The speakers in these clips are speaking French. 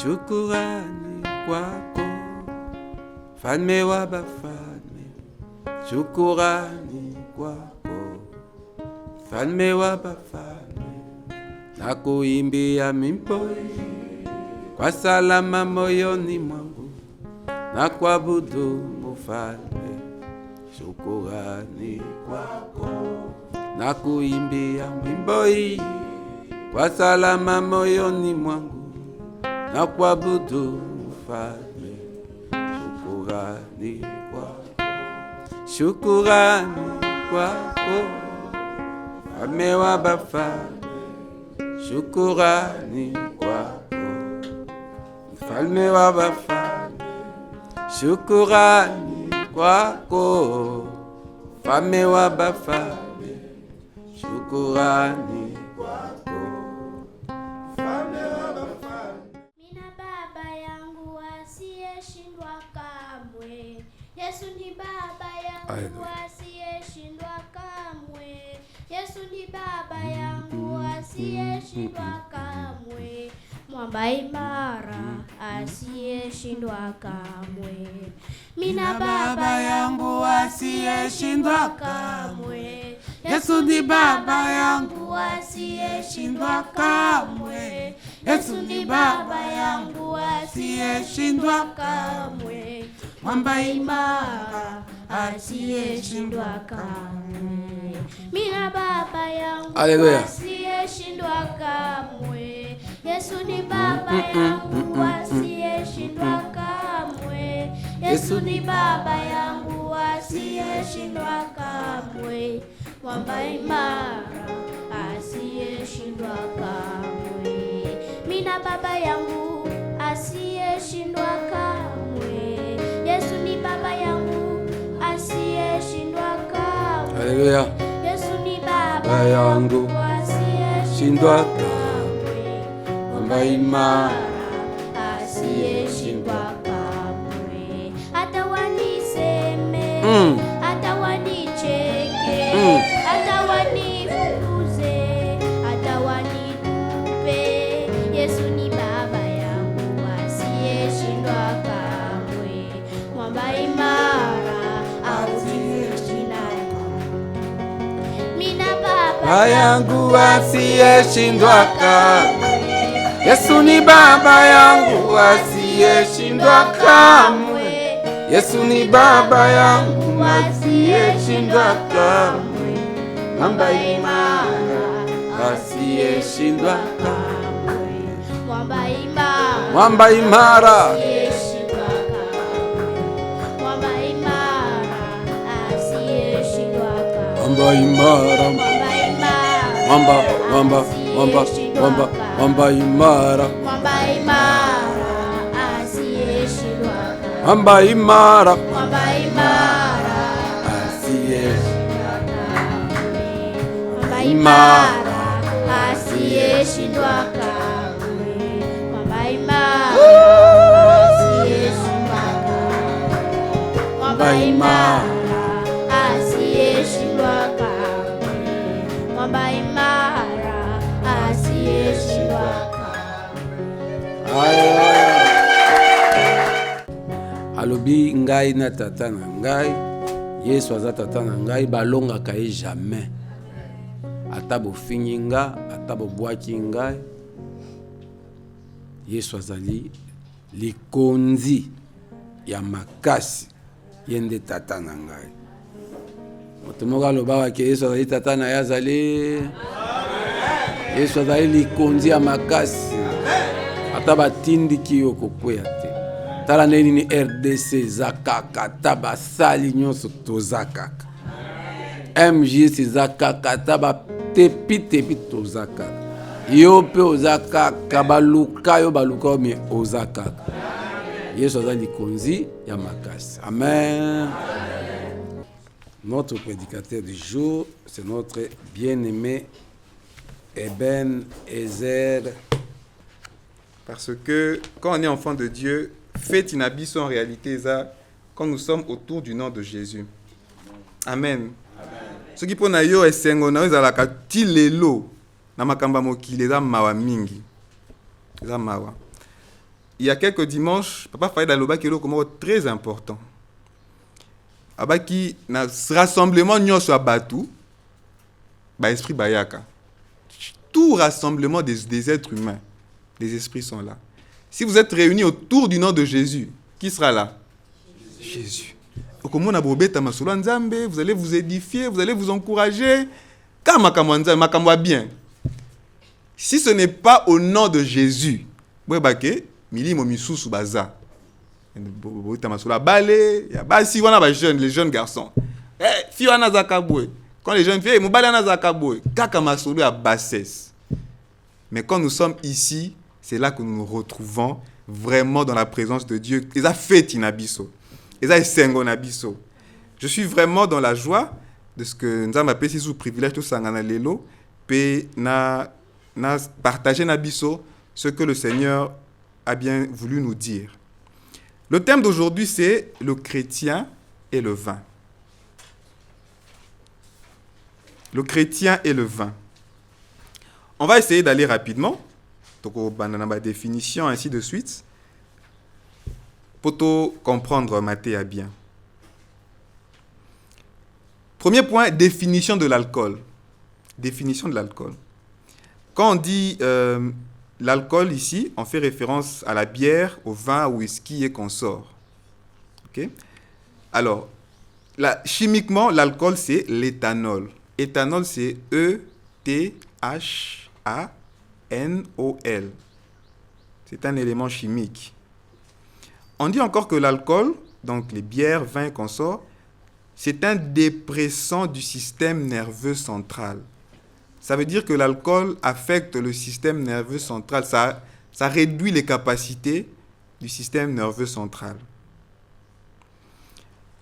shukurani kwako, mfalme wa bafalme. Shukurani kwako, mfalme wa bafalme. Nakuimbia mimbo kwa salama moyoni mwangu, na kuabudu mfalme. Shukurani kwako, nakuimbia mimbo kwa salama moyoni mwangu, na kuabudu mfalme. Shukurani kwako, shukurani kwako, mfalme wa bafalme. Shukurani kwako, mfalme wa bafalme. Shukurani kwako, mfalme wa bafalme. Shukurani kwako, mfalme wa bafalme. Mina baba yangu asiyeshindwa kamwe. Yesu ni baba yangu asiyeshindwa kamwe. Yesu ni baba yangu asiyeshindwa kamwe. Mwamba imara asiyeshindwa kamwe. Mina baba yangu asiyeshindwa kamwe. Yesu ni baba yangu asiyeshindwa kamwe. Yesu ni baba yangu asiyeshindwa kamwe. Mwamba imara asiyeshindwa kamwe. Mina baba yangu asiyeshindwa kamwe. Yesu ni baba yangu asiyeshindwa kamwe. Yesu ni baba yangu asiyeshindwa kamwe. Mwamba imara asiyeshindwa kamwe. Mina baba yangu asiyeshindwa kamwe. Yesu ni baba yangu asiyeshindwa kamwe. Haleluya. Yesu ni baba yangu asiyeshindwa kamwe. Mwamba imara asiyeshindwa kamwe. Hata waniseme, hata wanicheke, hata wanifukuze, hata wanitupe, Yesu ni baba yangu asiyeshindwa kamwe. Mwamba imara asiyeshindwa kamwe. Mina baba yangu asiyeshindwa kamwe. Yesu ni baba yangu asiyeshindwa kamwe. Yesu ni baba yangu asiyeshindwa kamwe. Mwamba imara asiyeshindwa kamwe. Mwamba imara, mwamba imara asiyeshindwa kamwe. Mwamba imara asiyeshindwa kamwe. mwamba imara, Mwamba imara, mwamba mwamba mwamba mwamba mwamba imara, mwamba imara asiyeshindwa kamwe. mwamba imara Mwamba imara asiyeshindwa kamwe. Mwamba imara asiyeshindwa kamwe. Mwamba imara asiyeshindwa kamwe. Mwamba imara asiyeshindwa kamwe. Mwamba imara asiyeshindwa kamwe. alobi ngai na tata na ngai, Yesu aza tata na ngai, balongaka ye jamais. Ata bofingi nga, ata bobwaki ngai, Yesu azali likonzi ya makasi, ye nde tata na ngai. Moto moko alobaka ke Yesu azali tata na ye azali, Yesu azali likonzi ya makasi, ata batindiki yo kokwea te. Tala nini RDC zakaka, taba sali nyonso toza kaka. MJS zakaka, taba tepi toza kaka. Yo pe oza kaka, baluka yo baluka me oza kaka. Yesu aza likonzi ya makasi. Amen. Notre prédicateur du jour, c'est notre bien-aimé Eben Ezer. Parce que quand on est enfant de Dieu, fait une abysse en réalité ça quand nous sommes autour du nom de Jésus. Amen. Ce qui pona yo esengo na ezalaka tilelo na makamba mokili za mawa mingi. Za mawa. il y a quelques dimanches, papa parlait d'aloba qui est très important. Abaki na rassemblement nyonso à Batou, ba esprit bayaka. Tout rassemblement des êtres humains, les esprits sont là. Si vous êtes réunis autour du nom de Jésus, qui sera là? Jésus. Vous allez vous édifier, vous allez vous encourager. Car makamwa bien. Si ce n'est pas au nom de Jésus, vous allez les jeunes garçons. Quand les jeunes filles, mais quand nous sommes ici, c'est là que nous nous retrouvons vraiment dans la présence de Dieu. Je suis vraiment dans la joie de ce que nous avons appelé sous privilège de Sangana Lelo, et na partager nabiso ce que le Seigneur a bien voulu nous dire. Le thème d'aujourd'hui, c'est le chrétien et le vin. Le chrétien et le vin. On va essayer d'aller rapidement. Donc, on va la définition, ainsi de suite. Pour comprendre Matthieu bien. Premier point, définition de l'alcool. Définition de l'alcool. Quand on dit l'alcool ici, on fait référence à la bière, au vin, au whisky et consorts. Okay? Alors, chimiquement, l'alcool, c'est l'éthanol. Éthanol, c'est E-T-H-A-N-O-L. C'est un élément chimique. On dit encore que l'alcool, donc les bières, vins et consorts, c'est un dépressant du système nerveux central. Ça veut dire que l'alcool affecte le système nerveux central. Ça réduit les capacités du système nerveux central.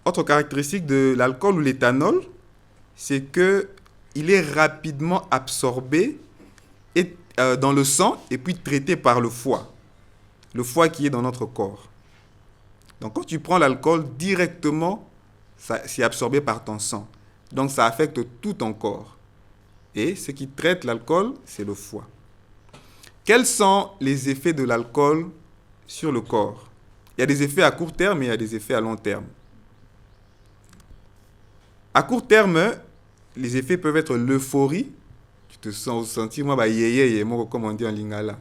Autre caractéristique de l'alcool ou l'éthanol, c'est qu'il est rapidement absorbé dans le sang et puis traité par le foie qui est dans notre corps. Donc quand tu prends l'alcool directement, c'est absorbé par ton sang. Donc ça affecte tout ton corps. Et ce qui traite l'alcool, c'est le foie. Quels sont les effets de l'alcool sur le corps? Il y a des effets à court terme et il y a des effets à long terme. À court terme, les effets peuvent être l'euphorie. Tu te sens sentir comme on dit en lingala.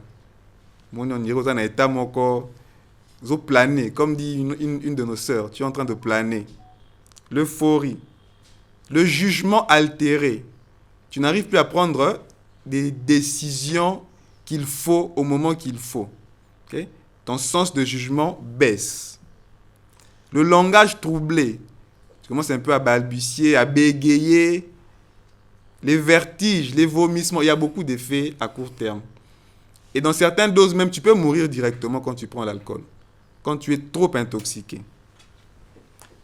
Planer, comme dit une de nos sœurs, tu es en train de planer. L'euphorie. Le jugement altéré. Tu n'arrives plus à prendre des décisions qu'il faut au moment qu'il faut. Okay? Ton sens de jugement baisse. Le langage troublé. Tu commences un peu à balbutier, à bégayer. Les vertiges, les vomissements. Il y a beaucoup d'effets à court terme. Et dans certaines doses même, tu peux mourir directement quand tu prends l'alcool. Quand tu es trop intoxiqué.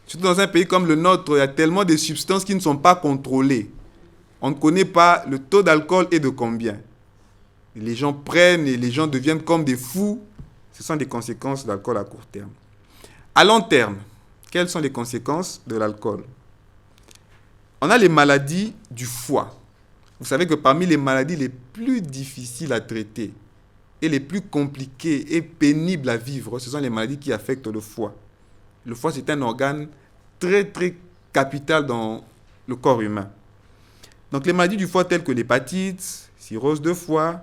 Surtout dans un pays comme le nôtre, il y a tellement de substances qui ne sont pas contrôlées. On ne connaît pas le taux d'alcool et de combien. Et les gens prennent et les gens deviennent comme des fous. Ce sont des conséquences de l'alcool à court terme. À long terme, quelles sont les conséquences de l'alcool? On a les maladies du foie. Vous savez que parmi les maladies les plus difficiles à traiter et les plus compliquées et pénibles à vivre, ce sont les maladies qui affectent le foie. Le foie, c'est un organe très, très capital dans le corps humain. Donc, les maladies du foie telles que l'hépatite, cirrhose de foie,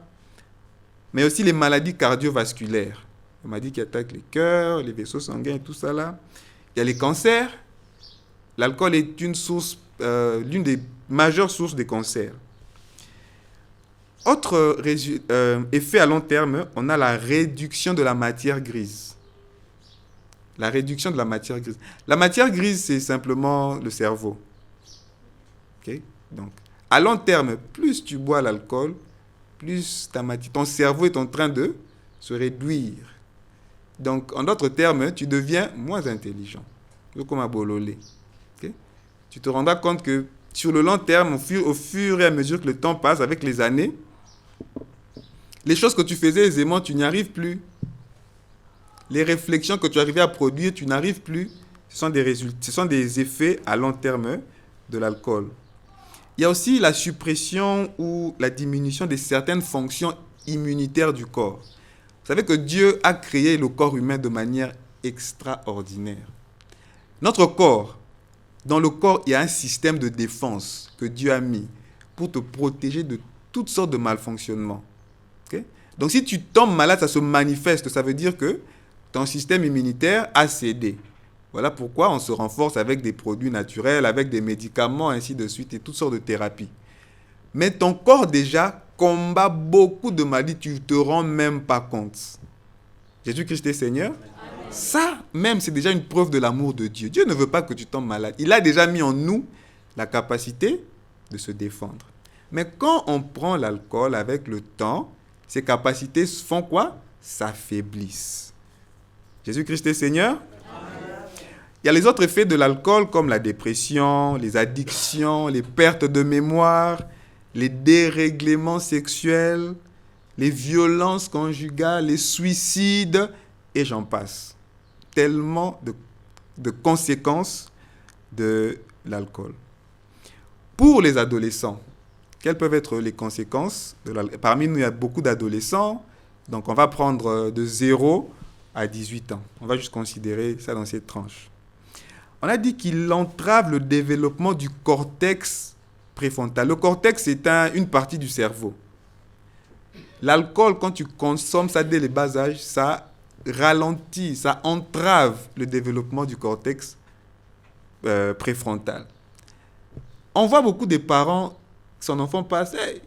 mais aussi les maladies cardiovasculaires. Les maladies qui attaquent les cœurs, les vaisseaux sanguins et tout ça là. Il y a les cancers. L'alcool est l'une des majeures sources des cancers. Autre effet à long terme, on a la réduction de la matière grise. La réduction de la matière grise. La matière grise, c'est simplement le cerveau. Okay? Donc, à long terme, plus tu bois l'alcool, plus ton cerveau est en train de se réduire. Donc, en d'autres termes, tu deviens moins intelligent. Comme à Bololé. Okay? Tu te rendras compte que sur le long terme, au fur et à mesure que le temps passe, avec les années, les choses que tu faisais aisément, tu n'y arrives plus. Les réflexions que tu arrivais à produire, tu n'arrives plus. Ce sont des effets à long terme de l'alcool. Il y a aussi la suppression ou la diminution de certaines fonctions immunitaires du corps. Vous savez que Dieu a créé le corps humain de manière extraordinaire. Notre corps, dans le corps, il y a un système de défense que Dieu a mis pour te protéger de toutes sortes de malfonctionnements. Okay? Donc si tu tombes malade, ça se manifeste. Ça veut dire que ton système immunitaire a cédé. Voilà pourquoi on se renforce avec des produits naturels, avec des médicaments, ainsi de suite, et toutes sortes de thérapies. Mais ton corps déjà combat beaucoup de maladies, tu ne te rends même pas compte. Jésus-Christ est Seigneur. Ça même, c'est déjà une preuve de l'amour de Dieu. Dieu ne veut pas que tu tombes malade. Il a déjà mis en nous la capacité de se défendre. Mais quand on prend l'alcool avec le temps, ces capacités font quoi? S'affaiblissent. Jésus-Christ est Seigneur. Il y a les autres effets de l'alcool comme la dépression, les addictions, les pertes de mémoire, les dérèglements sexuels, les violences conjugales, les suicides, et j'en passe. Tellement de conséquences de l'alcool. Pour les adolescents, quelles peuvent être les conséquences de l'alcool? Parmi nous, il y a beaucoup d'adolescents, donc on va prendre de 0 à 18 ans. On va juste considérer ça dans cette tranche. On a dit qu'il entrave le développement du cortex préfrontal. Le cortex, c'est une partie du cerveau. L'alcool, quand tu consommes ça dès les bas âges, ça ralentit, ça entrave le développement du cortex préfrontal. On voit beaucoup de parents, son enfant passe, hey,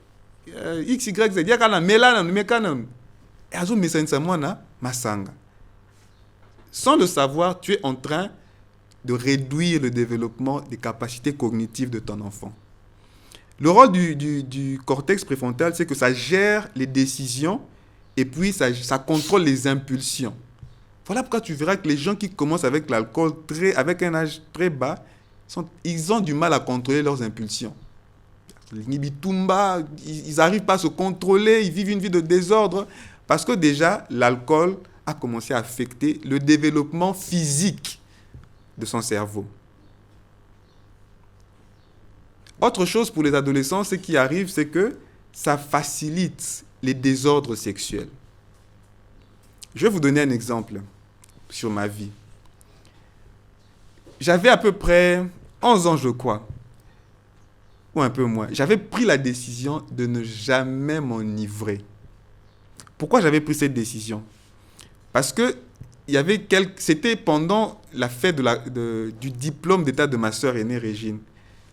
X, Y, Z, il y a quand même, mais là, mais quand même. Et à ce moment-là, masanga. Sans le savoir, tu es en train de réduire le développement des capacités cognitives de ton enfant. Le rôle du cortex préfrontal, c'est que ça gère les décisions et puis ça contrôle les impulsions. Voilà pourquoi tu verras que les gens qui commencent avec l'alcool avec un âge très bas, ils ont du mal à contrôler leurs impulsions. Ils n'arrivent pas à se contrôler, ils vivent une vie de désordre parce que déjà, l'alcool a commencé à affecter le développement physique de son cerveau. Autre chose pour les adolescents, ce qui arrive, c'est que ça facilite les désordres sexuels. Je vais vous donner un exemple sur ma vie. J'avais à peu près 11 ans, je crois, ou un peu moins. J'avais pris la décision de ne jamais m'enivrer. Pourquoi j'avais pris cette décision? Parce que c'était pendant la fête du diplôme d'état de ma sœur aînée Régine.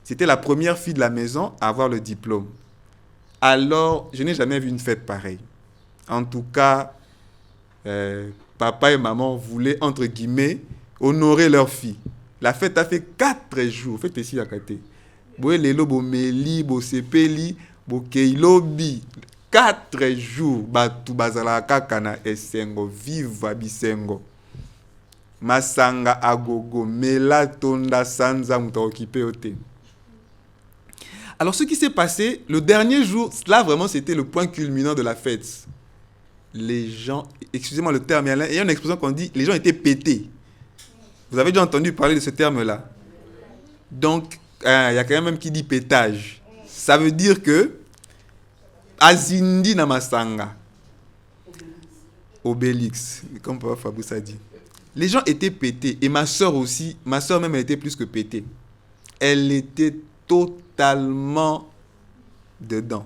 C'était la première fille de la maison à avoir le diplôme. Alors, je n'ai jamais vu une fête pareille. En tout cas, papa et maman voulaient, entre guillemets, honorer leur fille. La fête a fait 4 jours. Fête ici à côté. Boelelo, bomeli, bosepeli, bokeilobi. 4 jours. Batu bazalaka kana esengo, viva bisengo. Masanga agogo, mela tonda sanza muta occupé ote. Alors, ce qui s'est passé, le dernier jour, là, vraiment, c'était le point culminant de la fête. Les gens, excusez-moi le terme, il y a une expression qu'on dit, les gens étaient pétés. Vous avez déjà entendu parler de ce terme-là? Donc, il y a quand même qui dit pétage. Ça veut dire que, Azindi Namasanga, Obélix, comme Papa Fabrice a dit. Les gens étaient pétés. Et ma soeur aussi, ma soeur même, elle était plus que pétée. Elle était totalement dedans.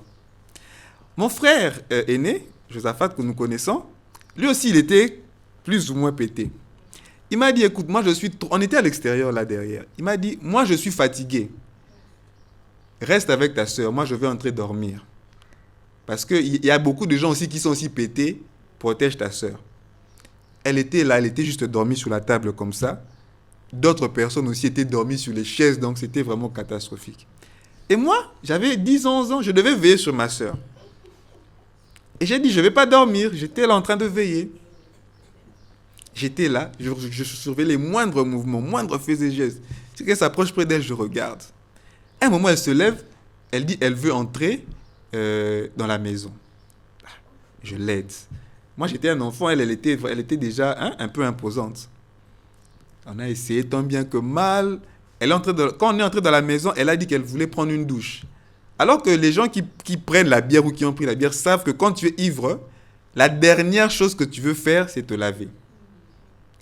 Mon frère aîné, Josaphat, que nous connaissons, lui aussi, il était plus ou moins pété. Il m'a dit, écoute, moi, on était à l'extérieur, là, derrière. Il m'a dit, moi, je suis fatigué. Reste avec ta soeur. Moi, je vais entrer dormir. Parce qu'il y a beaucoup de gens aussi qui sont aussi pétés. Protège ta soeur. Elle était là, elle était juste dormie sur la table comme ça. D'autres personnes aussi étaient dormies sur les chaises, donc c'était vraiment catastrophique. Et moi, j'avais 10-11 ans, je devais veiller sur ma soeur. Et j'ai dit, je ne vais pas dormir. J'étais là en train de veiller. J'étais là, je surveillais les moindres mouvements, moindres faits et gestes. Si quelqu'un s'approche près d'elle, je regarde. À un moment, elle se lève, elle dit, elle veut entrer dans la maison. Je l'aide. Moi, j'étais un enfant, elle était déjà un peu imposante. On a essayé tant bien que mal. Quand on est entré dans la maison, elle a dit qu'elle voulait prendre une douche. Alors que les gens qui prennent la bière ou qui ont pris la bière savent que quand tu es ivre, la dernière chose que tu veux faire, c'est te laver.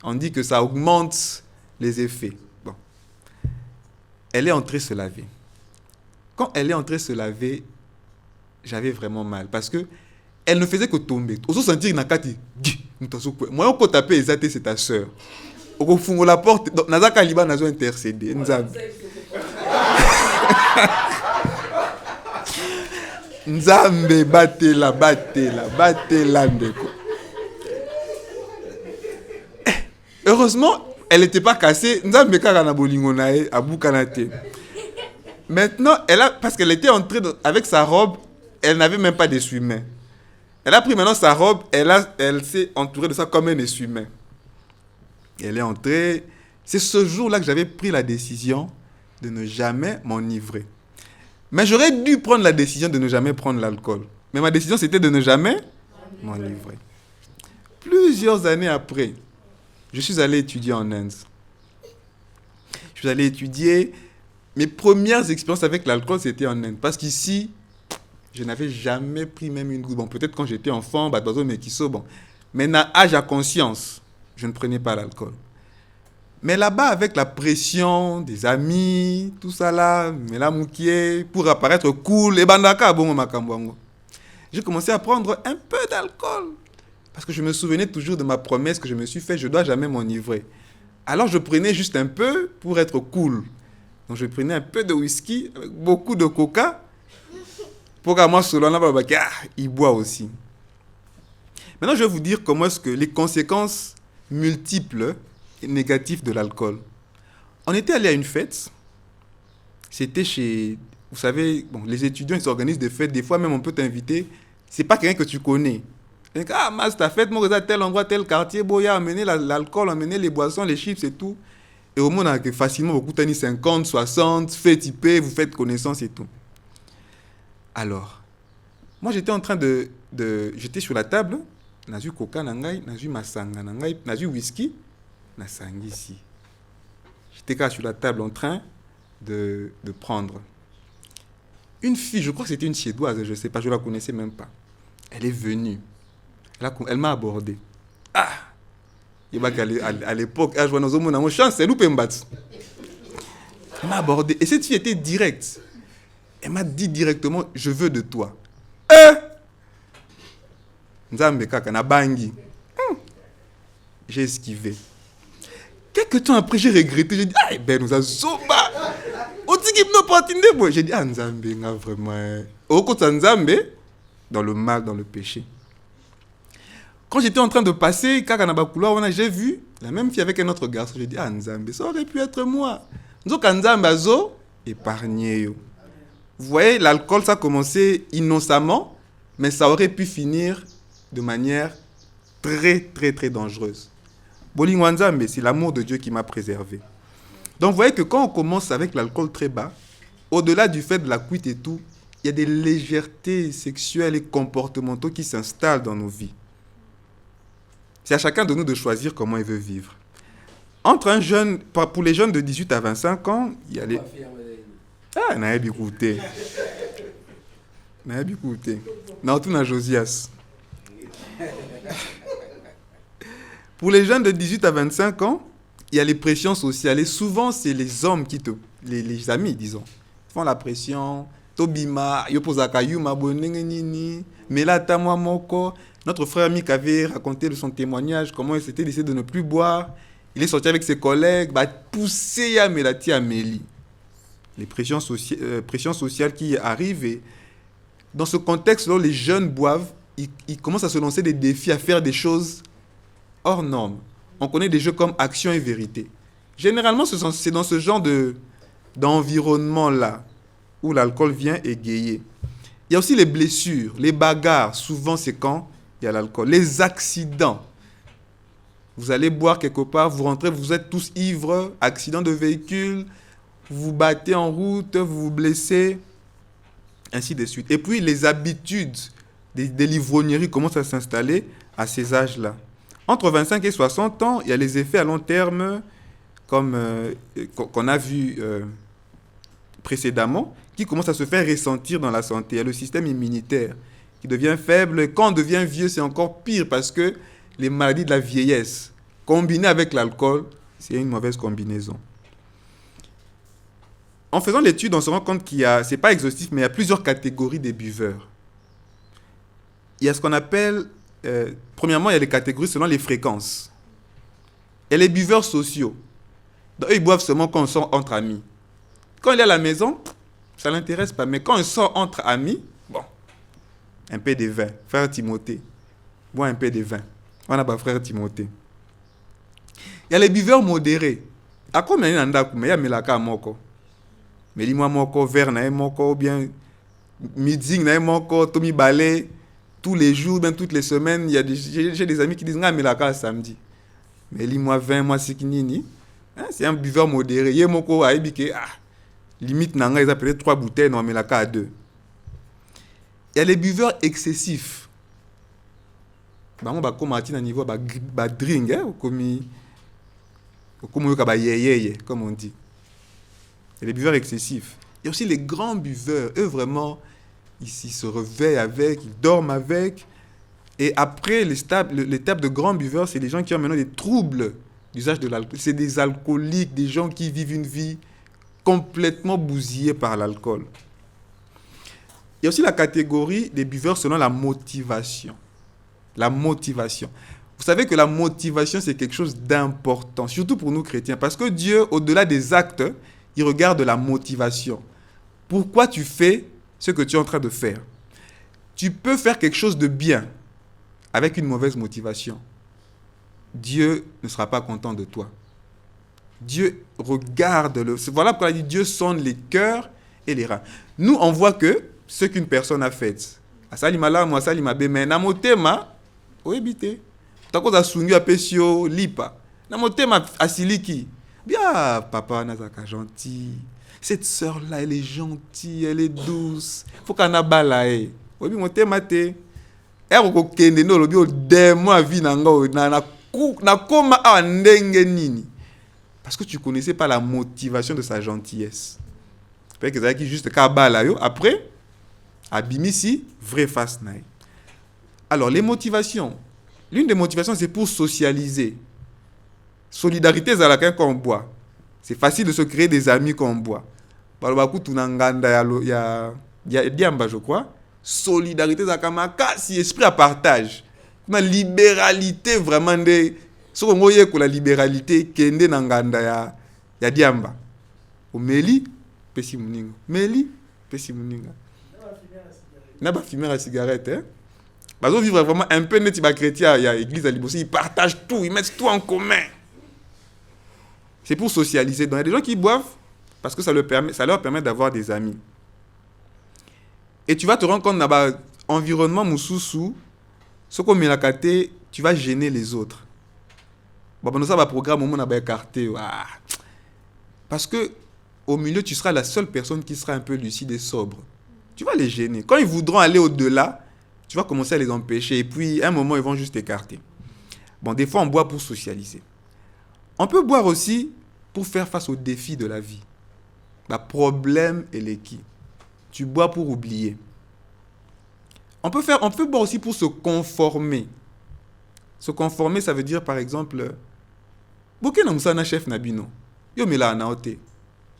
On dit que ça augmente les effets. Bon. Elle est entrée se laver. Quand elle est entrée se laver, j'avais vraiment mal parce que elle ne faisait que tomber. Oso sentir nakati, moi on peut taper Ezate, c'est ta sœur. Au fond la porte, Nazaka Liba nazo intercéder. Nzambe batela ndeko. Heureusement, elle n'était pas cassée. Nzambe kaka na bolingo na e abukanate. Maintenant, parce qu'elle était entrée avec sa robe, elle n'avait même pas d'essuie-main. Elle a pris maintenant sa robe, elle s'est entourée de ça comme un essuie-main. Elle est entrée. C'est ce jour-là que j'avais pris la décision de ne jamais m'enivrer. Mais j'aurais dû prendre la décision de ne jamais prendre l'alcool. Mais ma décision, c'était de ne jamais m'enivrer. Plusieurs années après, je suis allé étudier en Inde. Je suis allé étudier. Mes premières expériences avec l'alcool, c'était en Inde. Parce qu'ici, je n'avais jamais pris même une goutte. Bon, peut-être quand j'étais enfant, bon. Mais à âge à conscience, je ne prenais pas l'alcool. Mais là-bas, avec la pression des amis, tout ça là, mais là, moukié, pour apparaître cool, et bandaka, bon, makambwango. J'ai commencé à prendre un peu d'alcool. Parce que je me souvenais toujours de ma promesse que je me suis faite, je ne dois jamais m'enivrer. Alors, je prenais juste un peu pour être cool. Donc, je prenais un peu de whisky, avec beaucoup de coca. Pour que moi, selon il boit aussi. Maintenant, je vais vous dire comment est-ce que les conséquences multiples et négatives de l'alcool. On était allé à une fête. C'était chez... Vous savez, bon, les étudiants, ils organisent des fêtes. Des fois, même, on peut t'inviter. C'est pas quelqu'un que tu connais. Ah, mas, ta fête, moi, à tel endroit, tel quartier, bon, il y a amené l'alcool, amené les boissons, les chips et tout. Et au moins, on a facilement beaucoup de 50, 60, fait typer, vous faites connaissance et tout. Alors, moi, j'étais en train j'étais sur la table, n'a eu coca, n'a eu masanga, n'a eu whisky, n'a sangi ici. J'étais sur la table en train de prendre. Une fille, je crois que c'était une Suédoise, je ne sais pas, je ne la connaissais même pas. Elle est venue. Elle m'a abordé. Ah! À l'époque, elle m'a abordé. Et cette fille était directe. Elle m'a dit directement, je veux de toi. J'ai esquivé. Quelques temps après, j'ai regretté. J'ai dit, ah, ben nous a soba. J'ai dit, ah, Nzambe, vraiment. Au côté de Nzambe, dans le mal, dans le péché. Quand j'étais en train de passer, j'ai vu la même fille avec un autre garçon. J'ai dit, ah, Nzambe, ça aurait pu être moi. Nzambe azo épargné. Vous voyez, l'alcool, ça a commencé innocemment, mais ça aurait pu finir de manière très, très, très dangereuse. Bolingo Nzambe, c'est l'amour de Dieu qui m'a préservé. Donc, vous voyez que quand on commence avec l'alcool très bas, au-delà du fait de la cuite et tout, il y a des légèretés sexuelles et comportementaux qui s'installent dans nos vies. C'est à chacun de nous de choisir comment il veut vivre. Entre un jeune, pour les jeunes de 18 à 25 ans, il y a les... Ah, n'a pas écouté. N'a pas écouté. Non, tout n'a Josias. Pour les jeunes de 18 à 25 ans, il y a les pressions sociales. Et souvent, c'est les hommes qui les amis, disons, font la pression. Tobima, Yopozaka Yuma, Bonengeni, Melata Moko. Notre frère Mick avait raconté de son témoignage comment il s'était décidé de ne plus boire. Il est sorti avec ses collègues, poussé à Melati Amélie. Les pressions sociales qui arrivent. Et dans ce contexte-là, les jeunes boivent, ils commencent à se lancer des défis, à faire des choses hors normes. On connaît des jeux comme Action et Vérité. Généralement, c'est dans ce genre d'environnement-là où l'alcool vient égayer. Il y a aussi les blessures, les bagarres. Souvent, c'est quand il y a l'alcool. Les accidents. Vous allez boire quelque part, vous rentrez, vous êtes tous ivres, accident de véhicule, vous vous battez en route, vous vous blessez, ainsi de suite. Et puis, les habitudes des livrogneries commencent à s'installer à ces âges-là. Entre 25 et 60 ans, il y a les effets à long terme, comme qu'on a vu précédemment, qui commencent à se faire ressentir dans la santé. Il y a le système immunitaire qui devient faible. Et quand on devient vieux, c'est encore pire parce que les maladies de la vieillesse, combinées avec l'alcool, c'est une mauvaise combinaison. En faisant l'étude, on se rend compte qu'il y a, c'est pas exhaustif, mais il y a plusieurs catégories des buveurs. Il y a ce qu'on appelle, premièrement, il y a les catégories selon les fréquences. Il y a les buveurs sociaux. Donc, eux, ils boivent seulement quand on sort entre amis. Quand il est à la maison, ça ne l'intéresse pas. Mais quand on sort entre amis, bon, un peu de vin. Frère Timothée, bois un peu de vin. On n'a pas frère Timothée. Il y a les buveurs modérés. À combien il y en a? Il y a Melaka Moko. Mais dis-moi Moko, verre na Moko, bien midi na Moko, Tommy Ballet. Tous les jours, bien toutes les semaines, j'ai des amis qui disent ah, Melaka samedi. Mais dis-moi 20 mois, c'est qui c'est un buveur modéré. Il y a Moko à Ebike, limite, il a peut-être 3 bouteilles, non, Melaka à 2. Il y a les buveurs excessifs. On va commencer à niveau de drink, comme on dit. Il y a les buveurs excessifs. Il y a aussi les grands buveurs. Eux, vraiment, ils se réveillent avec, ils dorment avec. Et après, l'étape de grands buveurs, c'est les gens qui ont maintenant des troubles d'usage de l'alcool. C'est des alcooliques, des gens qui vivent une vie complètement bousillée par l'alcool. Il y a aussi la catégorie des buveurs selon la motivation. La motivation. Vous savez que la motivation, c'est quelque chose d'important, surtout pour nous chrétiens. Parce que Dieu, au-delà des actes, il regarde la motivation. Pourquoi tu fais ce que tu es en train de faire? Tu peux faire quelque chose de bien avec une mauvaise motivation. Dieu ne sera pas content de toi. Dieu regarde voilà pourquoi il dit Dieu sonde les cœurs et les reins. Nous, on voit que ce qu'une personne a fait. Asalima moi salima be mais na motema oebite. Tako za sungi apesio lipa. Na motema asiliki. Bien papa nazaka gentil. Cette sœur là, elle est gentille, elle est douce. Faut qu'on a balaye. Obi motema te. Er ko kende no lobi o demo avi na koma a ndenge nini. Parce que tu ne connaissais pas la motivation de sa gentillesse. Peut-être que ça qui juste kabala yo après abimisi vrai face naï. Alors les motivations, l'une des motivations c'est pour socialiser. Solidarité zalaka quand on boit. C'est facile de se créer des amis quand on boit. Balobaku tunanganda ya diamba je crois. Solidarité zalaka si esprit à partage. Une libéralité vraiment de ce qu'on voit que la libéralité kende nanganda ya diamba. O meli pesi muninga. Meli pesi muninga. Na ba fumer la cigarette hein. Bazo vivre vraiment un peu net ba chrétien il y a église à Libosi, ils partagent tout, ils mettent tout en commun. C'est pour socialiser. Donc il y a des gens qui boivent parce que ça leur permet d'avoir des amis. Et tu vas te rendre compte dans l'environnement mususu, ce qu'on met la kate, tu vas gêner les autres. Bon, ça va programme au monde à écarté. Parce que au milieu, tu seras la seule personne qui sera un peu lucide et sobre. Tu vas les gêner. Quand ils voudront aller au-delà, tu vas commencer à les empêcher. Et puis, à un moment, ils vont juste t'écarter. Bon, des fois, on boit pour socialiser. On peut boire aussi pour faire face aux défis de la vie. Le problème et les qui. Tu bois pour oublier. On peut boire aussi pour se conformer. Se conformer, ça veut dire, par exemple, Boké na musana chef nabino. Yo mela na ote.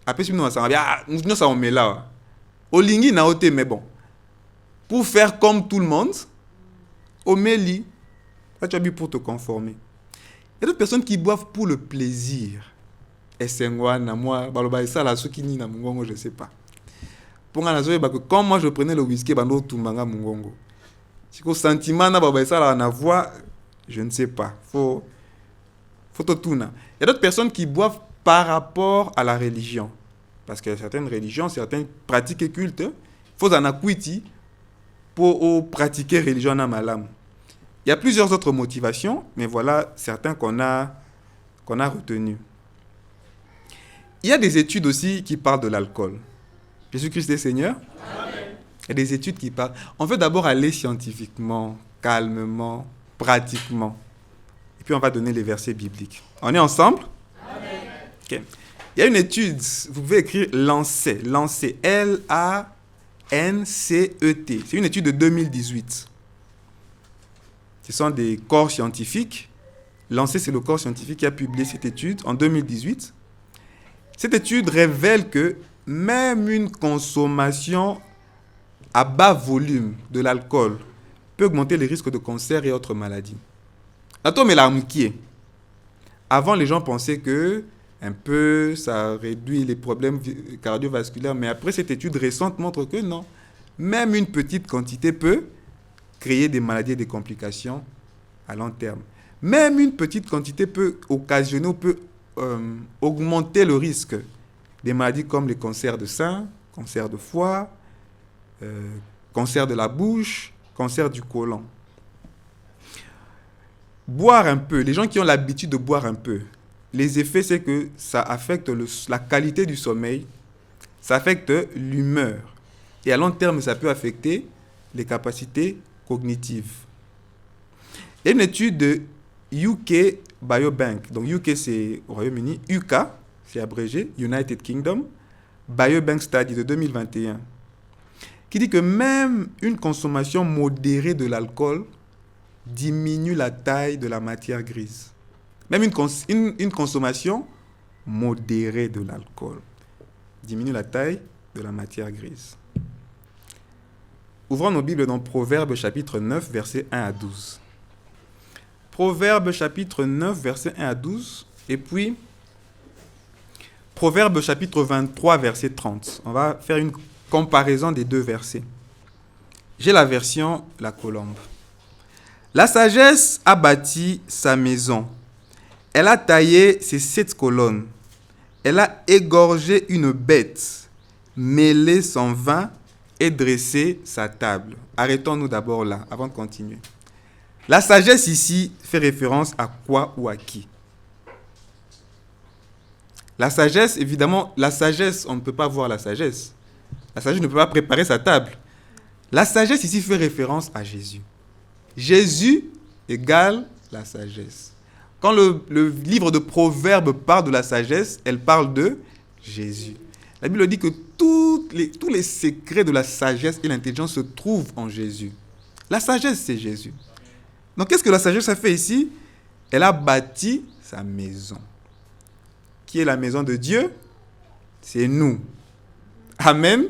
Après, si nous on met là. Olingi na ote, mais bon. Pour faire comme tout le monde, au meli, là tu as bu pour te conformer. Il y a d'autres personnes qui boivent pour le plaisir. Et c'est moi, baloba ça la soukini na mungongo, je sais pas. Pour nga nazoye ba que quand moi je prenais le whisky bando tumbanga mungongo. Si ko sentiment na baba ça la na voix, je ne sais pas. Faut tout na. Il y a d'autres personnes qui boivent par rapport à la religion. Parce que certaines religions, certaines pratiques et cultes, il faut en akuiti pour pratiquer religion na malam. Il y a plusieurs autres motivations, mais voilà certains qu'on a retenus. Il y a des études aussi qui parlent de l'alcool. Jésus-Christ est Seigneur. Amen. Il y a des études qui parlent. On veut d'abord aller scientifiquement, calmement, pratiquement. Et puis on va donner les versets bibliques. On est ensemble? Amen. Okay. Il y a une étude, vous pouvez écrire Lancet, L-A-N-C-E-T. NCET. C'est une étude de 2018. Ce sont des corps scientifiques. Lancet, c'est le corps scientifique qui a publié cette étude en 2018. Cette étude révèle que même une consommation à bas volume de l'alcool peut augmenter les risques de cancer et autres maladies. Avant, les gens pensaient que un peu, ça réduit les problèmes cardiovasculaires, mais après, cette étude récente montre que non. Même une petite quantité peut créer des maladies et des complications à long terme. Même une petite quantité peut occasionner ou peut augmenter le risque des maladies comme les cancers de sein, cancer de foie, cancer de la bouche, cancer du côlon. Boire un peu, les gens qui ont l'habitude de boire un peu, les effets, c'est que ça affecte la qualité du sommeil, ça affecte l'humeur. Et à long terme, ça peut affecter les capacités cognitives. Et une étude de UK Biobank, donc UK c'est au Royaume-Uni, UK, c'est abrégé, United Kingdom, Biobank Study de 2021, qui dit que même une consommation modérée de l'alcool diminue la taille de la matière grise. Même une consommation modérée de l'alcool diminue la taille de la matière grise. Ouvrons nos Bibles dans Proverbes chapitre 9, versets 1 à 12. Proverbes chapitre 9, versets 1 à 12. Et puis, Proverbes chapitre 23, verset 30. On va faire une comparaison des deux versets. J'ai la version La Colombe. La sagesse a bâti sa maison. Elle a taillé ses 7 colonnes. Elle a égorgé une bête, mêlé son vin et dressé sa table. Arrêtons-nous d'abord là, avant de continuer. La sagesse ici fait référence à quoi ou à qui? La sagesse, évidemment, la sagesse, on ne peut pas voir la sagesse. La sagesse ne peut pas préparer sa table. La sagesse ici fait référence à Jésus. Jésus égale la sagesse. Quand le livre de Proverbes parle de la sagesse, elle parle de Jésus. La Bible dit que tous les secrets de la sagesse et l'intelligence se trouvent en Jésus. La sagesse, c'est Jésus. Donc, qu'est-ce que la sagesse a fait ici? Elle a bâti sa maison. Qui est la maison de Dieu? C'est nous. Amen.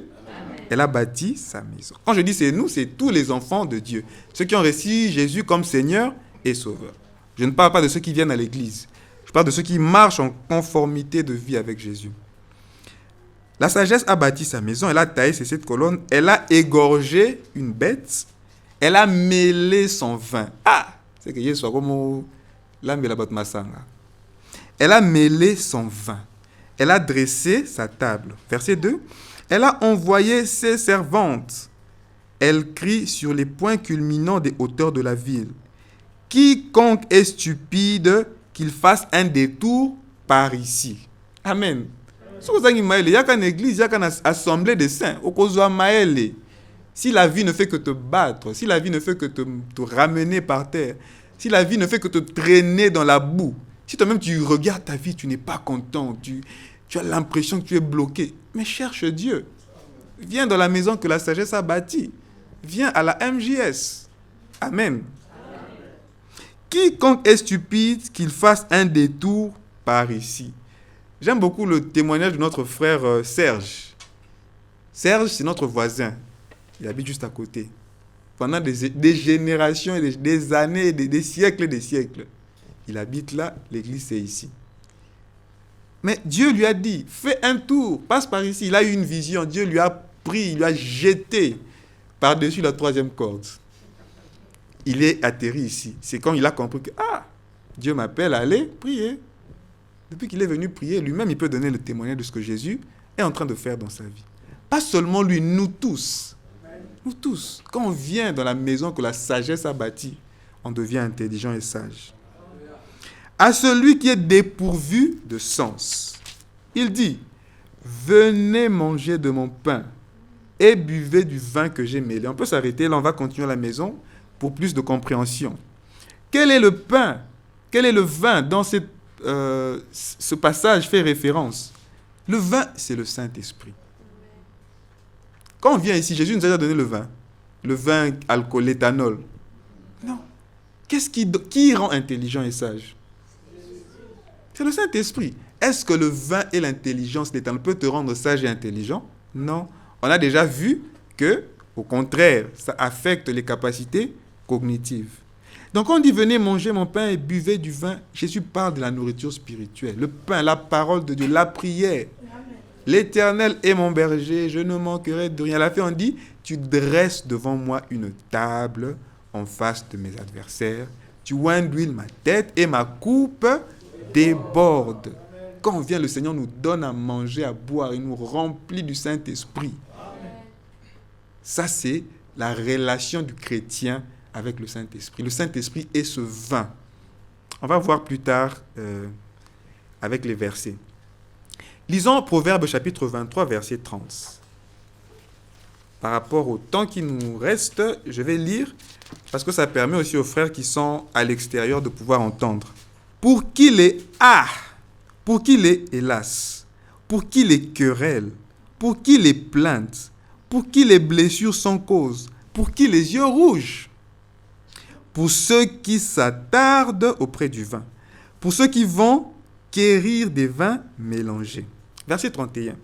Elle a bâti sa maison. Quand je dis c'est nous, c'est tous les enfants de Dieu. Ceux qui ont reçu Jésus comme Seigneur et Sauveur. Je ne parle pas de ceux qui viennent à l'église. Je parle de ceux qui marchent en conformité de vie avec Jésus. La sagesse a bâti sa maison, elle a taillé ses 7 colonnes, elle a égorgé une bête, elle a mêlé son vin. Ah! C'est que Jésus soit comme l'âme la botte masanga. Elle a mêlé son vin. Elle a dressé sa table. Verset 2. Elle a envoyé ses servantes. Elle crie sur les points culminants des hauteurs de la ville. Quiconque est stupide, qu'il fasse un détour par ici. Amen. Il y a qu'une église, il y a qu'une assemblée de saints. Si la vie ne fait que te battre, si la vie ne fait que te ramener par terre, si la vie ne fait que te traîner dans la boue, si toi-même tu regardes ta vie, tu n'es pas content, tu as l'impression que tu es bloqué, mais cherche Dieu. Viens dans la maison que la sagesse a bâtie. Viens à la MJS. Amen. Quiconque est stupide, qu'il fasse un détour par ici. J'aime beaucoup le témoignage de notre frère Serge. Serge, c'est notre voisin. Il habite juste à côté. Pendant des générations, et des années, des siècles et des siècles. Il habite là, l'église c'est ici. Mais Dieu lui a dit, fais un tour, passe par ici. Il a eu une vision, Dieu lui a pris, il lui a jeté par-dessus la 3e corde. Il est atterri ici. C'est quand il a compris que, Dieu m'appelle à aller prier. Depuis qu'il est venu prier, lui-même, il peut donner le témoignage de ce que Jésus est en train de faire dans sa vie. Pas seulement lui, nous tous. Nous tous. Quand on vient dans la maison que la sagesse a bâtie, on devient intelligent et sage. À celui qui est dépourvu de sens, il dit, venez manger de mon pain et buvez du vin que j'ai mêlé. On peut s'arrêter, là on va continuer à la maison pour plus de compréhension. Quel est le pain? Quel est le vin dans ce passage fait référence? Le vin, c'est le Saint-Esprit. Quand on vient ici, Jésus nous a déjà donné le vin. Le vin, alcool, l'éthanol. Non. Qui rend intelligent et sage? C'est le Saint-Esprit. Est-ce que le vin et l'intelligence, l'éthanol, peut te rendre sage et intelligent? Non. On a déjà vu que, au contraire, ça affecte les capacités cognitives. Donc, quand on dit venez manger mon pain et buvez du vin, Jésus parle de la nourriture spirituelle. Le pain, la parole de Dieu, la prière. L'Éternel est mon berger, je ne manquerai de rien. À la fin, on dit, tu dresses devant moi une table en face de mes adversaires. Tu oins d'huile ma tête et ma coupe déborde. Quand on vient, le Seigneur nous donne à manger, à boire, il nous remplit du Saint-Esprit. Ça, c'est la relation du chrétien avec le Saint-Esprit. Le Saint-Esprit est ce vin. On va voir plus tard avec les versets. Lisons Proverbes chapitre 23, verset 30. Par rapport au temps qui nous reste, je vais lire parce que ça permet aussi aux frères qui sont à l'extérieur de pouvoir entendre. Pour qui les pour qui les hélas, pour qui les querelles, pour qui les plaintes, pour qui les blessures sans cause, pour qui les yeux rouges, pour ceux qui s'attardent auprès du vin, pour ceux qui vont quérir des vins mélangés. Verset 31.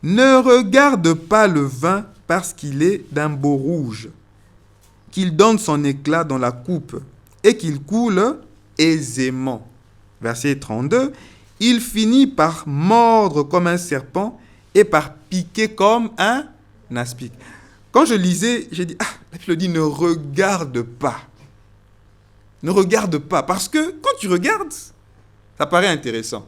Ne regarde pas le vin parce qu'il est d'un beau rouge, qu'il donne son éclat dans la coupe et qu'il coule aisément. Verset 32. Il finit par mordre comme un serpent et par piquer comme un aspic. Quand je lisais, j'ai dit, la Bible dit ne regarde pas. Ne regarde pas. Parce que quand tu regardes, ça paraît intéressant.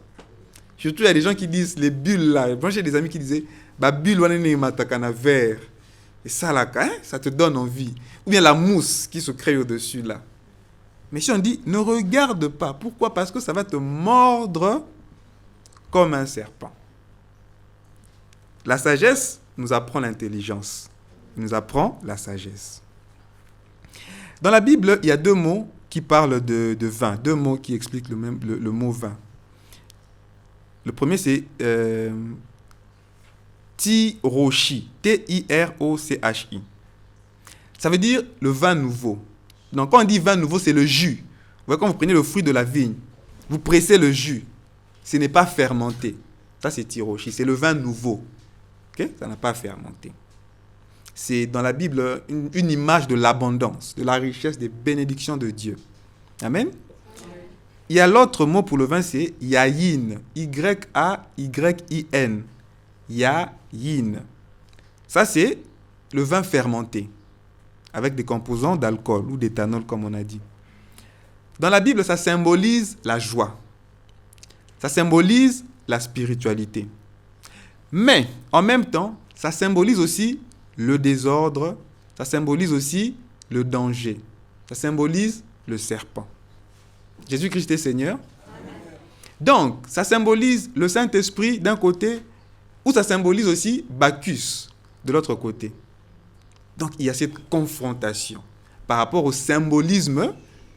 Surtout, il y a des gens qui disent les bulles là. Moi, j'ai des amis qui disaient, bulle wanene matakana vert. Et ça là, ça te donne envie. Ou bien la mousse qui se crée au-dessus là. Mais si on dit, ne regarde pas. Pourquoi? Parce que ça va te mordre comme un serpent. La sagesse nous apprend l'intelligence. Il nous apprend la sagesse. Dans la Bible, il y a deux mots qui parlent de vin. Deux mots qui expliquent le mot vin. Le premier, c'est tirochi. T-I-R-O-C-H-I. Ça veut dire le vin nouveau. Donc, quand on dit vin nouveau, c'est le jus. Vous voyez, quand vous prenez le fruit de la vigne, vous pressez le jus. Ce n'est pas fermenté. Ça, c'est tirochi. C'est le vin nouveau. Okay? Ça n'a pas fermenté. C'est dans la Bible une image de l'abondance, de la richesse, des bénédictions de Dieu. Amen. Il y a l'autre mot pour le vin, c'est yayin. Y-A-Y-I-N. Yayin. Ça, c'est le vin fermenté, avec des composants d'alcool ou d'éthanol, comme on a dit. Dans la Bible, ça symbolise la joie. Ça symbolise la spiritualité. Mais, en même temps, ça symbolise aussi le désordre. Ça symbolise aussi le danger. Ça symbolise le serpent. Jésus-Christ est Seigneur. Amen. Donc, ça symbolise le Saint-Esprit d'un côté, ou ça symbolise aussi Bacchus de l'autre côté. Donc, il y a cette confrontation par rapport au symbolisme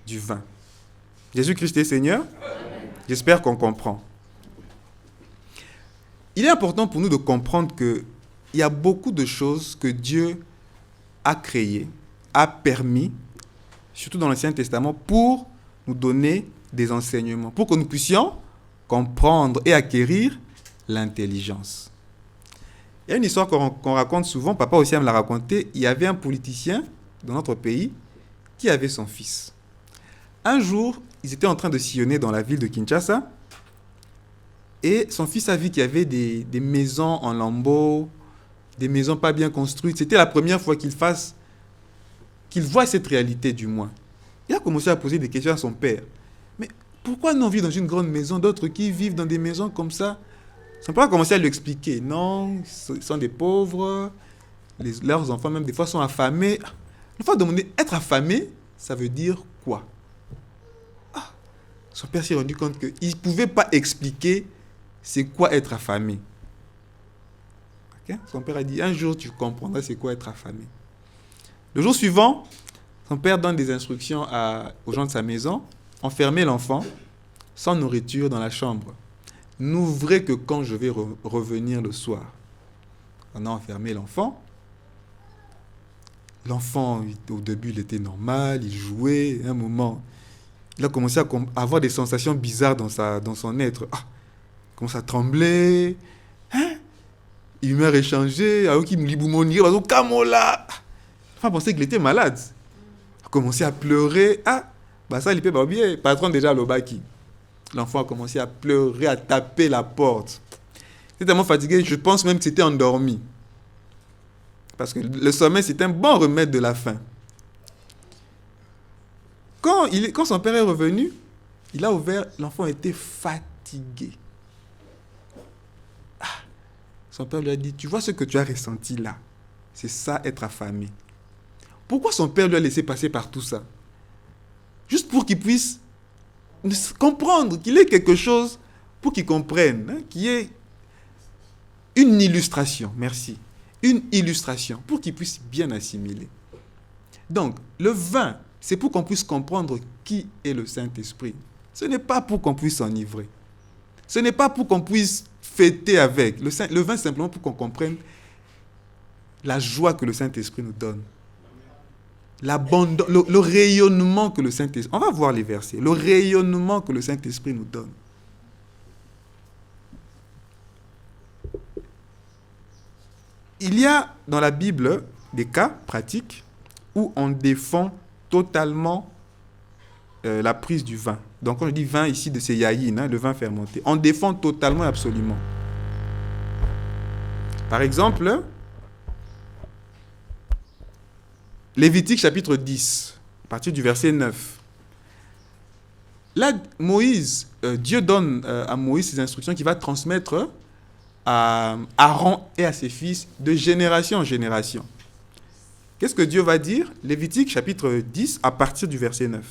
du vin. Jésus-Christ est Seigneur. Amen. J'espère qu'on comprend. Il est important pour nous de comprendre qu'il y a beaucoup de choses que Dieu a créées, a permis, surtout dans l'Ancien Testament, pour nous donner des enseignements, pour que nous puissions comprendre et acquérir l'intelligence. Il y a une histoire qu'on raconte souvent, papa aussi me l'a raconté. Il y avait un politicien dans notre pays qui avait son fils. Un jour, ils étaient en train de sillonner dans la ville de Kinshasa et son fils a vu qu'il y avait des maisons en lambeaux, des maisons pas bien construites. C'était la première fois qu'il voit cette réalité du moins. Il a commencé à poser des questions à son père. Mais pourquoi nous on vit dans une grande maison, d'autres qui vivent dans des maisons comme ça? Son père a commencé à lui expliquer. Non, ils sont des pauvres, leurs enfants même des fois sont affamés. Une fois demandé, être affamé, ça veut dire quoi? Son père s'est rendu compte qu'il ne pouvait pas expliquer c'est quoi être affamé. Okay? Son père a dit, un jour tu comprendras c'est quoi être affamé. Le jour suivant, son père donne des instructions aux gens de sa maison, enfermer l'enfant sans nourriture dans la chambre. N'ouvrez que quand je vais revenir le soir. On a enfermé l'enfant L'enfant, au début, il était normal, il jouait. À un moment, il a commencé à avoir des sensations bizarres dans son être. Ah, il commence à trembler. Hein? Humeur échangée. Alors qu'il me dit, Kamola. L'enfant pensait qu'il était malade. Il a commencé à pleurer. Ah, bah ça, il peut pas bien. Patron déjà, l'obaki. L'enfant a commencé à pleurer, à taper la porte. Il était tellement fatigué, je pense même que c'était endormi. Parce que le sommeil, c'est un bon remède de la faim. Quand son père est revenu, il a ouvert, l'enfant était fatigué. Ah, son père lui a dit, tu vois ce que tu as ressenti là, c'est ça être affamé. Pourquoi son père lui a laissé passer par tout ça? Juste pour qu'il puisse comprendre, qu'il ait quelque chose pour qu'il comprenne, hein, qu'il y ait une illustration, merci. Une illustration pour qu'il puisse bien assimiler. Donc, le vin, c'est pour qu'on puisse comprendre qui est le Saint-Esprit. Ce n'est pas pour qu'on puisse s'enivrer. Ce n'est pas pour qu'on puisse fêter avec. Le vin, simplement pour qu'on comprenne la joie que le Saint-Esprit nous donne. L'abondance, le rayonnement que le Saint-Esprit... On va voir les versets. Le rayonnement que le Saint-Esprit nous donne. Il y a dans la Bible des cas pratiques où on défend totalement la prise du vin. Donc quand je dis vin ici, c'est yaïn, hein, le vin fermenté. On défend totalement et absolument. Par exemple, Lévitique chapitre 10, à partir du verset 9. Là, Dieu donne à Moïse ses instructions qu'il va transmettre à Aaron et à ses fils de génération en génération. Qu'est-ce que Dieu va dire? Lévitique chapitre 10 à partir du verset 9.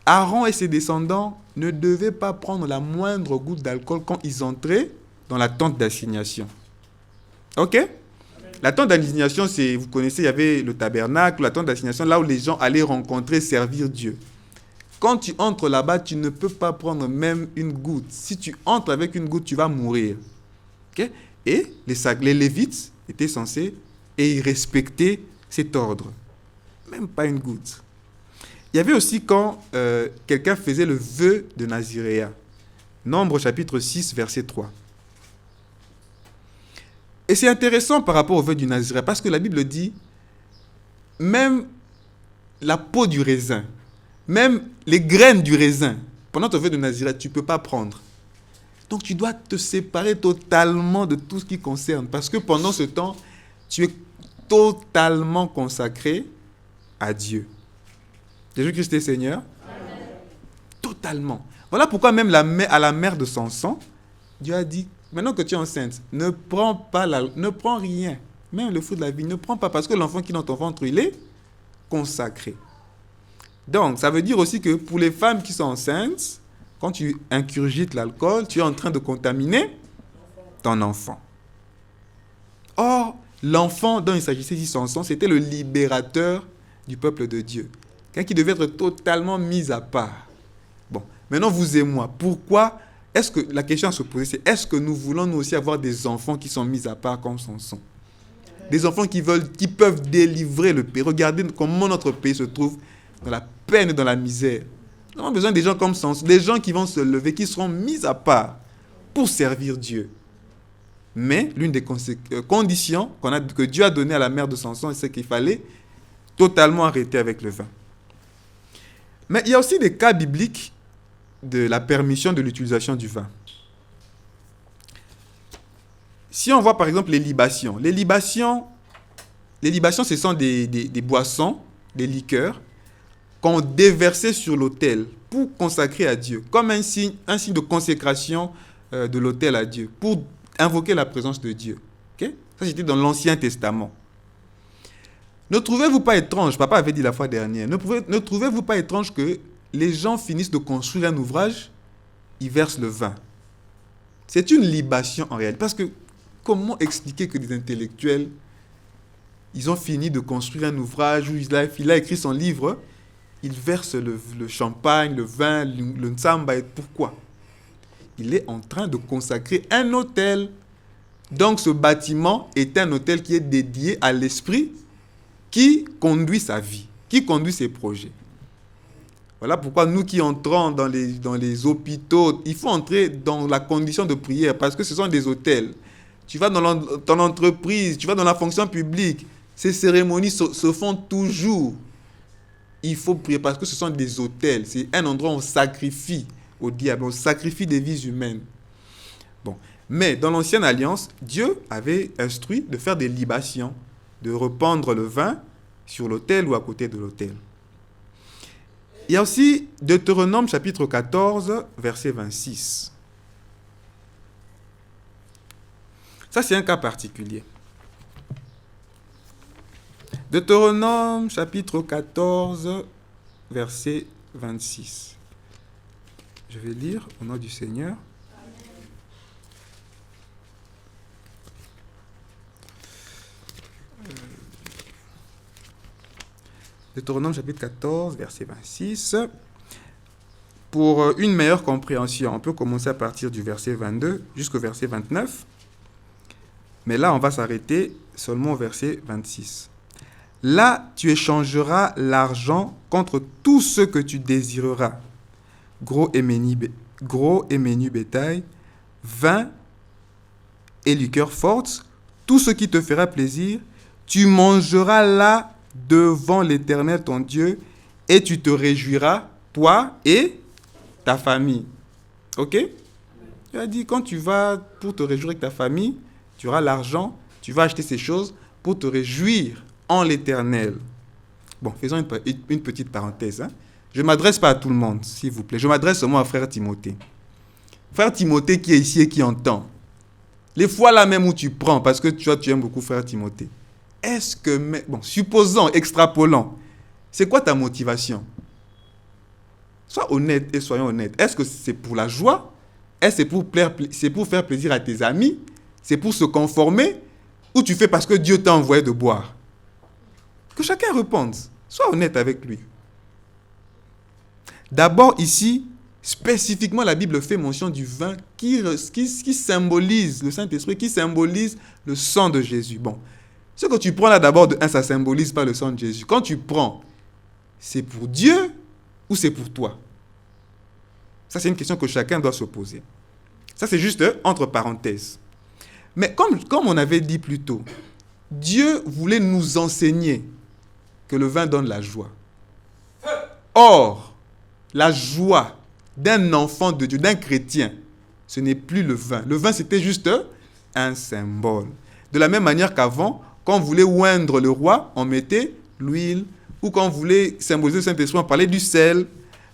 Aaron et ses descendants ne devaient pas prendre la moindre goutte d'alcool quand ils entraient dans la tente d'assignation. Ok? La tente d'assignation, c'est, vous connaissez, il y avait le tabernacle, la tente d'assignation, là où les gens allaient rencontrer, servir Dieu. Quand tu entres là-bas, tu ne peux pas prendre même une goutte. Si tu entres avec une goutte, tu vas mourir. Okay? Et les Lévites étaient censés et respecter cet ordre. Même pas une goutte. Il y avait aussi quand quelqu'un faisait le vœu de Naziréa. Nombre chapitre 6, verset 3. Et c'est intéressant par rapport au vœu du Naziréa, parce que la Bible dit, même la peau du raisin, même les graines du raisin, pendant ton vœu de Naziréa, tu ne peux pas prendre. Donc tu dois te séparer totalement de tout ce qui concerne, parce que pendant ce temps, tu es totalement consacré à Dieu. Jésus-Christ est Seigneur. Amen. Totalement. Voilà pourquoi même à la mère de Samson, Dieu a dit, maintenant que tu es enceinte, ne prends rien, même le fruit de la vie, ne prends pas, parce que l'enfant qui est dans ton ventre, il est consacré. Donc, ça veut dire aussi que pour les femmes qui sont enceintes, quand tu ingurgites l'alcool, tu es en train de contaminer ton enfant. Or, l'enfant dont il s'agissait ici, Samson, c'était le libérateur du peuple de Dieu. Quelqu'un qui devait être totalement mis à part. Bon, maintenant vous et moi, pourquoi est-ce que, la question à se poser, c'est est-ce que nous voulons nous aussi avoir des enfants qui sont mis à part comme Samson? Des enfants qui peuvent délivrer le pays. Regardez comment notre pays se trouve dans la peine et dans la misère. Nous avons besoin des gens comme Samson, des gens qui vont se lever, qui seront mis à part pour servir Dieu. Mais l'une des conditions que Dieu a données à la mère de Samson, c'est qu'il fallait totalement arrêter avec le vin. Mais il y a aussi des cas bibliques de la permission de l'utilisation du vin. Si on voit par exemple les libations, ce sont des boissons, des liqueurs qu'on déversait sur l'autel pour consacrer à Dieu, comme un signe de consécration de l'autel à Dieu, pour invoquer la présence de Dieu. Okay? Ça, c'était dans l'Ancien Testament. Ne trouvez-vous pas étrange, papa avait dit la fois dernière, ne trouvez-vous pas étrange que les gens finissent de construire un ouvrage, ils versent le vin. C'est une libation en réalité. Parce que comment expliquer que des intellectuels, ils ont fini de construire un ouvrage où il a écrit son livre, ils versent le champagne, le vin, le nsamba. Pourquoi? Il est en train de consacrer un autel Donc ce bâtiment est un autel qui est dédié à l'esprit qui conduit sa vie, qui conduit ses projets. Voilà pourquoi nous qui entrons dans les hôpitaux, il faut entrer dans la condition de prière parce que ce sont des autels. Tu vas dans ton entreprise, tu vas dans la fonction publique, ces cérémonies se font toujours. Il faut prier parce que ce sont des autels. C'est un endroit où on sacrifie au diable, on sacrifie des vies humaines. Bon. Mais dans l'Ancienne Alliance, Dieu avait instruit de faire des libations, de répandre le vin sur l'autel ou à côté de l'autel. Il y a aussi Deutéronome chapitre 14, verset 26. Ça, c'est un cas particulier. Deutéronome chapitre 14, verset 26. Je vais lire au nom du Seigneur. Deutéronome chapitre 14, verset 26. Pour une meilleure compréhension, on peut commencer à partir du verset 22 jusqu'au verset 29. Mais là, on va s'arrêter seulement au verset 26. Là, tu échangeras l'argent contre tout ce que tu désireras. Gros et menu bétail, vin et liqueur forte, tout ce qui te fera plaisir, tu mangeras là devant l'Éternel ton Dieu, et tu te réjouiras, toi et ta famille. Ok? Il a dit, quand tu vas pour te réjouir avec ta famille, tu auras l'argent, tu vas acheter ces choses pour te réjouir en l'Éternel. Bon, faisons une petite parenthèse. Hein. Je ne m'adresse pas à tout le monde, s'il vous plaît. Je m'adresse seulement à frère Timothée. Frère Timothée qui est ici et qui entend. Les fois là même où tu prends, parce que tu aimes beaucoup frère Timothée. Est-ce que, bon, supposons, extrapolons, c'est quoi ta motivation? Sois honnête et soyons honnêtes. Est-ce que c'est pour la joie? Est-ce que c'est pour faire plaisir à tes amis? C'est pour se conformer? Ou tu fais parce que Dieu t'a envoyé de boire? Que chacun réponde. Sois honnête avec lui. D'abord ici, spécifiquement la Bible fait mention du vin qui symbolise le Saint-Esprit, qui symbolise le sang de Jésus. Bon. Ce que tu prends là d'abord, ça ne symbolise pas le sang de Jésus. Quand tu prends, c'est pour Dieu ou c'est pour toi? Ça, c'est une question que chacun doit se poser. Ça, c'est juste entre parenthèses. Mais comme on avait dit plus tôt, Dieu voulait nous enseigner que le vin donne la joie. Or, la joie d'un enfant de Dieu, d'un chrétien, ce n'est plus le vin. Le vin, c'était juste un symbole. De la même manière qu'avant, quand on voulait oindre le roi, on mettait l'huile, ou quand on voulait symboliser le Saint-Esprit, on parlait du sel.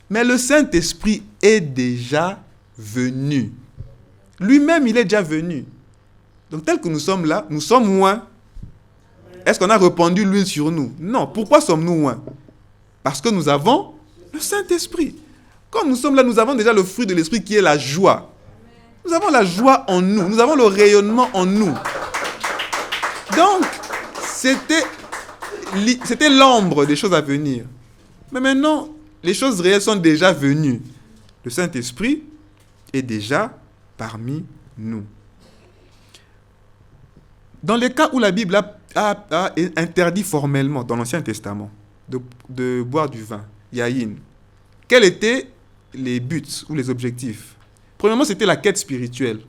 Mais le Saint-Esprit est déjà venu. Lui-même, il est déjà venu. Donc, tel que nous sommes là, nous sommes moins. Est-ce qu'on a répandu l'huile sur nous? Non. Pourquoi sommes-nous moins? Parce que nous avons le Saint-Esprit. Quand nous sommes là, nous avons déjà le fruit de l'Esprit qui est la joie. Nous avons la joie en nous. Nous avons le rayonnement en nous. Donc, c'était l'ombre des choses à venir. Mais maintenant, les choses réelles sont déjà venues. Le Saint-Esprit est déjà parmi nous. Dans les cas où la Bible a interdit formellement, dans l'Ancien Testament, de boire du vin, yaïn, quels étaient les buts ou les objectifs? Premièrement, c'était la quête spirituelle.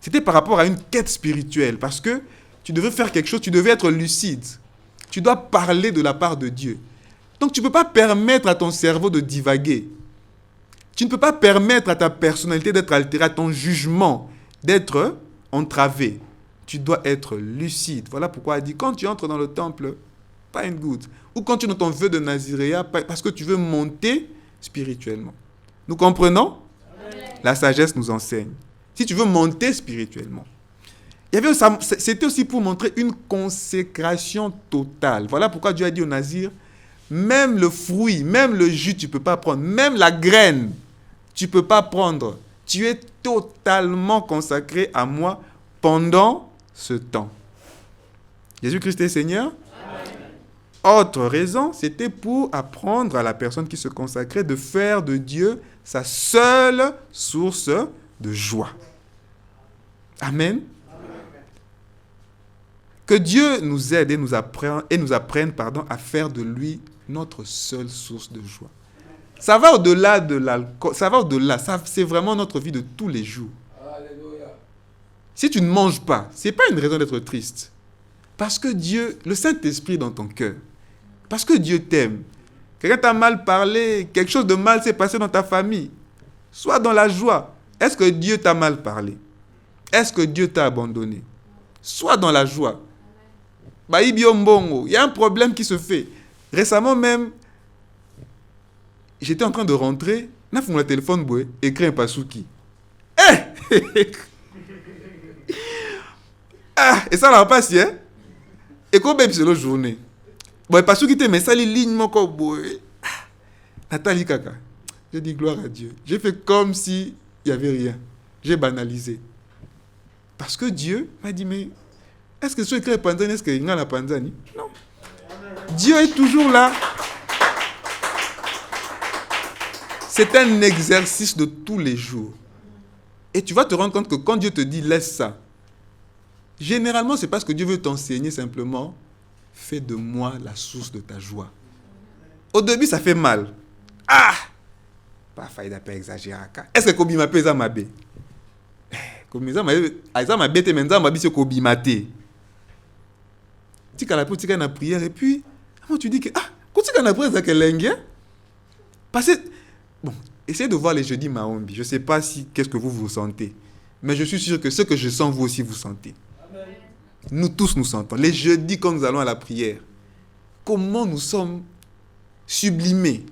C'était par rapport à une quête spirituelle, parce que tu devais faire quelque chose, tu devais être lucide. Tu dois parler de la part de Dieu. Donc, tu ne peux pas permettre à ton cerveau de divaguer. Tu ne peux pas permettre à ta personnalité d'être altérée, à ton jugement d'être entravé. Tu dois être lucide. Voilà pourquoi il dit, quand tu entres dans le temple, pas une goutte. Ou quand tu es dans ton vœu de Naziréa, parce que tu veux monter spirituellement. Nous comprenons? La sagesse nous enseigne. Si tu veux monter spirituellement. C'était aussi pour montrer une consécration totale. Voilà pourquoi Dieu a dit au Nazir, même le fruit, même le jus, tu ne peux pas prendre. Même la graine, tu ne peux pas prendre. Tu es totalement consacré à moi pendant ce temps. Jésus-Christ est Seigneur. Amen. Autre raison, c'était pour apprendre à la personne qui se consacrait de faire de Dieu sa seule source de joie. Amen. Que Dieu nous aide et nous apprenne à faire de lui notre seule source de joie. Ça va au-delà de l'alcool, ça va au-delà, c'est vraiment notre vie de tous les jours. Alléluia. Si tu ne manges pas, ce n'est pas une raison d'être triste. Parce que Dieu, le Saint-Esprit est dans ton cœur. Parce que Dieu t'aime. Quelqu'un t'a mal parlé, quelque chose de mal s'est passé dans ta famille. Sois dans la joie. Est-ce que Dieu t'a mal parlé? Est-ce que Dieu t'a abandonné? Sois dans la joie. Il y a un problème qui se fait. Récemment même, j'étais en train de rentrer, n'a fait mon téléphone boué, écrit un pasouki. Et ça n'a pas si, hein? Et quand même c'est l'autre journée. Pasouki te met ça les lignes mon corps boué. Nathalie Kaka. J'ai dit gloire à Dieu. J'ai fait comme si il n'y avait rien. J'ai banalisé. Parce que Dieu m'a dit, mais est-ce que ce écrit Panzani, est-ce qu'il y a la Panzani? Non. Dieu est toujours là. C'est un exercice de tous les jours. Et tu vas te rendre compte que quand Dieu te dit laisse ça, généralement c'est parce que Dieu veut t'enseigner simplement, fais de moi la source de ta joie. Au début ça fait mal. Pas failli pas exagérer. Est-ce que Kobi m'a fait ça ma bé? Kobi m'a bête maintenant m'a dit c'est Kobi m'a té. Tu as la petite na prière et puis comment tu dis que quand tu as la prière ça que l'engue parce que bon, essayez de voir les jeudis Maombi. Je ne sais pas si qu'est-ce que vous sentez, mais je suis sûr que ce que je sens vous aussi vous sentez. Amen. Nous tous nous sentons. Les jeudis quand nous allons à la prière, comment nous sommes sublimés,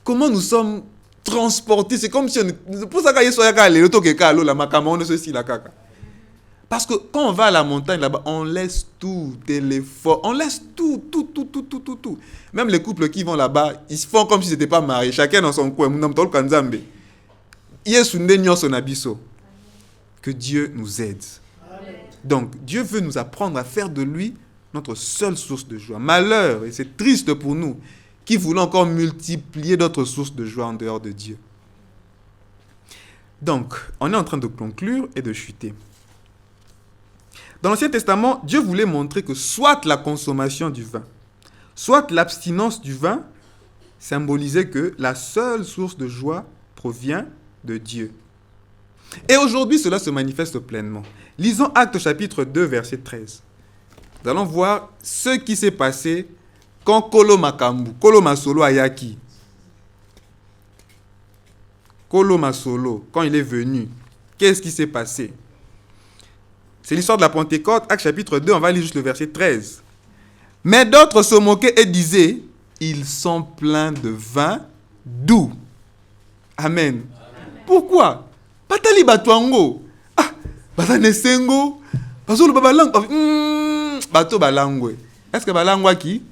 comment nous sommes transportés. C'est comme si on pour ça qu'il soit le to que kalo la makama on ceci la kaka. Parce que quand on va à la montagne là-bas, on laisse tout, téléphone, on laisse tout. Même les couples qui vont là-bas, ils font comme s'ils n'étaient pas mariés. Chacun dans son coin. Que Dieu nous aide. Donc, Dieu veut nous apprendre à faire de lui notre seule source de joie. Malheur, et c'est triste pour nous, qui voulons encore multiplier d'autres sources de joie en dehors de Dieu. Donc, on est en train de conclure et de chuter. Dans l'Ancien Testament, Dieu voulait montrer que soit la consommation du vin, soit l'abstinence du vin symbolisait que la seule source de joie provient de Dieu. Et aujourd'hui, cela se manifeste pleinement. Lisons Actes chapitre 2, verset 13. Nous allons voir ce qui s'est passé quand Kolo Makambu, Kolo Masolo Ayaki, Kolo Masolo, quand il est venu, qu'est-ce qui s'est passé? C'est l'histoire de la Pentecôte, Actes chapitre 2, on va lire juste le verset 13. Mais d'autres se moquaient et disaient, ils sont pleins de vin doux. Amen. Pourquoi? Patali batuango. Batane sengo. Bazolo babalango. Bato balangwe. Est-ce que balangwa qui?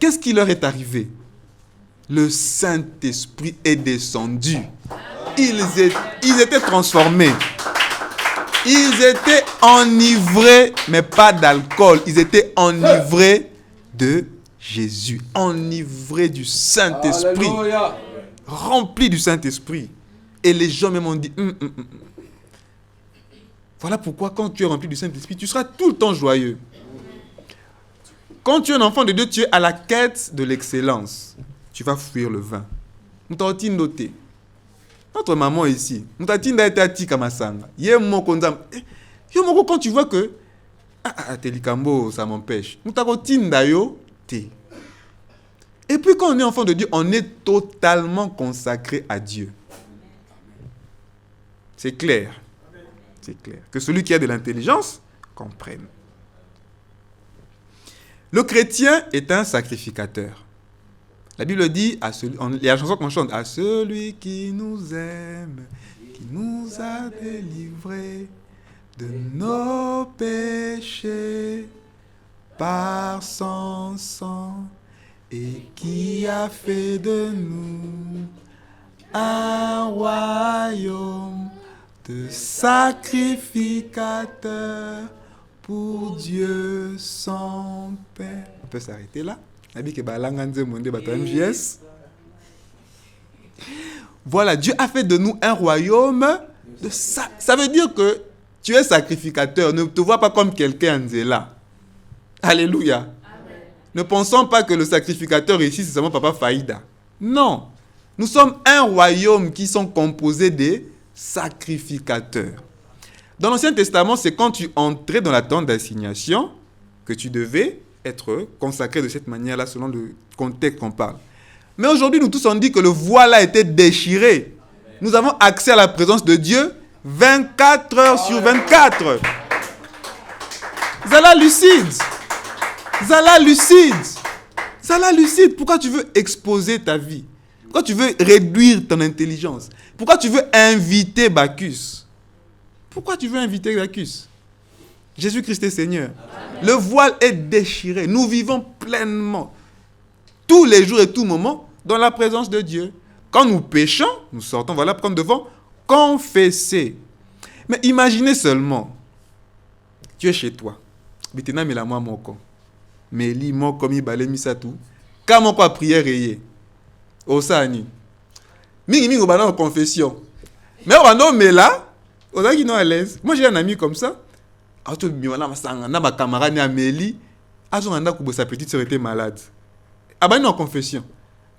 Qu'est-ce qui leur est arrivé? Le Saint-Esprit est descendu. Ils étaient transformés. Ils étaient enivrés, mais pas d'alcool. Ils étaient enivrés de Jésus. Enivrés du Saint-Esprit. Alléluia. Remplis du Saint-Esprit. Et les gens même ont dit, Voilà pourquoi quand tu es rempli du Saint-Esprit, tu seras tout le temps joyeux. Quand tu es un enfant de Dieu, tu es à la quête de l'excellence. Tu vas fuir le vin. Nous t'avons noté. Notre maman ici, nous t'avons dit Kamasanga. Quand tu vois que Telikambo, ça m'empêche. Nous t'avons dit et puis quand on est enfant de Dieu, on est totalement consacré à Dieu. C'est clair. C'est clair. Que celui qui a de l'intelligence comprenne. Le chrétien est un sacrificateur. La Bible dit, il y a la chanson qu'on chante, à celui qui nous aime, qui nous a délivrés de nos péchés par son sang et qui a fait de nous un royaume de sacrificateurs pour Dieu son Père. On peut s'arrêter là. Voilà, Dieu a fait de nous un royaume de ça veut dire que tu es sacrificateur. Ne te vois pas comme quelqu'un là. Alléluia. Amen. Ne pensons pas que le sacrificateur ici, c'est seulement Papa Faïda. Non. Nous sommes un royaume qui sont composés des sacrificateurs. Dans l'Ancien Testament, c'est quand tu entrais dans la tente d'assignation que tu devais être consacré de cette manière-là, selon le contexte qu'on parle. Mais aujourd'hui, nous tous on dit que le voile a été déchiré. Nous avons accès à la présence de Dieu 24 heures sur 24. Zala lucide. Zala lucide. Zala lucide. Pourquoi tu veux exposer ta vie? Pourquoi tu veux réduire ton intelligence? Pourquoi tu veux inviter Bacchus? Pourquoi tu veux inviter Bacchus? Jésus-Christ est Seigneur. Amen. Le voile est déchiré. Nous vivons pleinement, tous les jours et tout moment, dans la présence de Dieu. Quand nous péchons, nous sortons, voilà pourquoi nous devons confesser. Mais imaginez seulement, tu es chez toi. Bitena mela moi moko. Meli moko mi balé misatu. Ka moko a prière yé. Osani. Mingi au en confession. Mais on a mela, on a qui non à l'aise. Moi j'ai un ami comme ça. Auto biwana masanga na ba camarade ni Amélie. Azo nganda kubo sa petite sœur était malade. Abani en confession.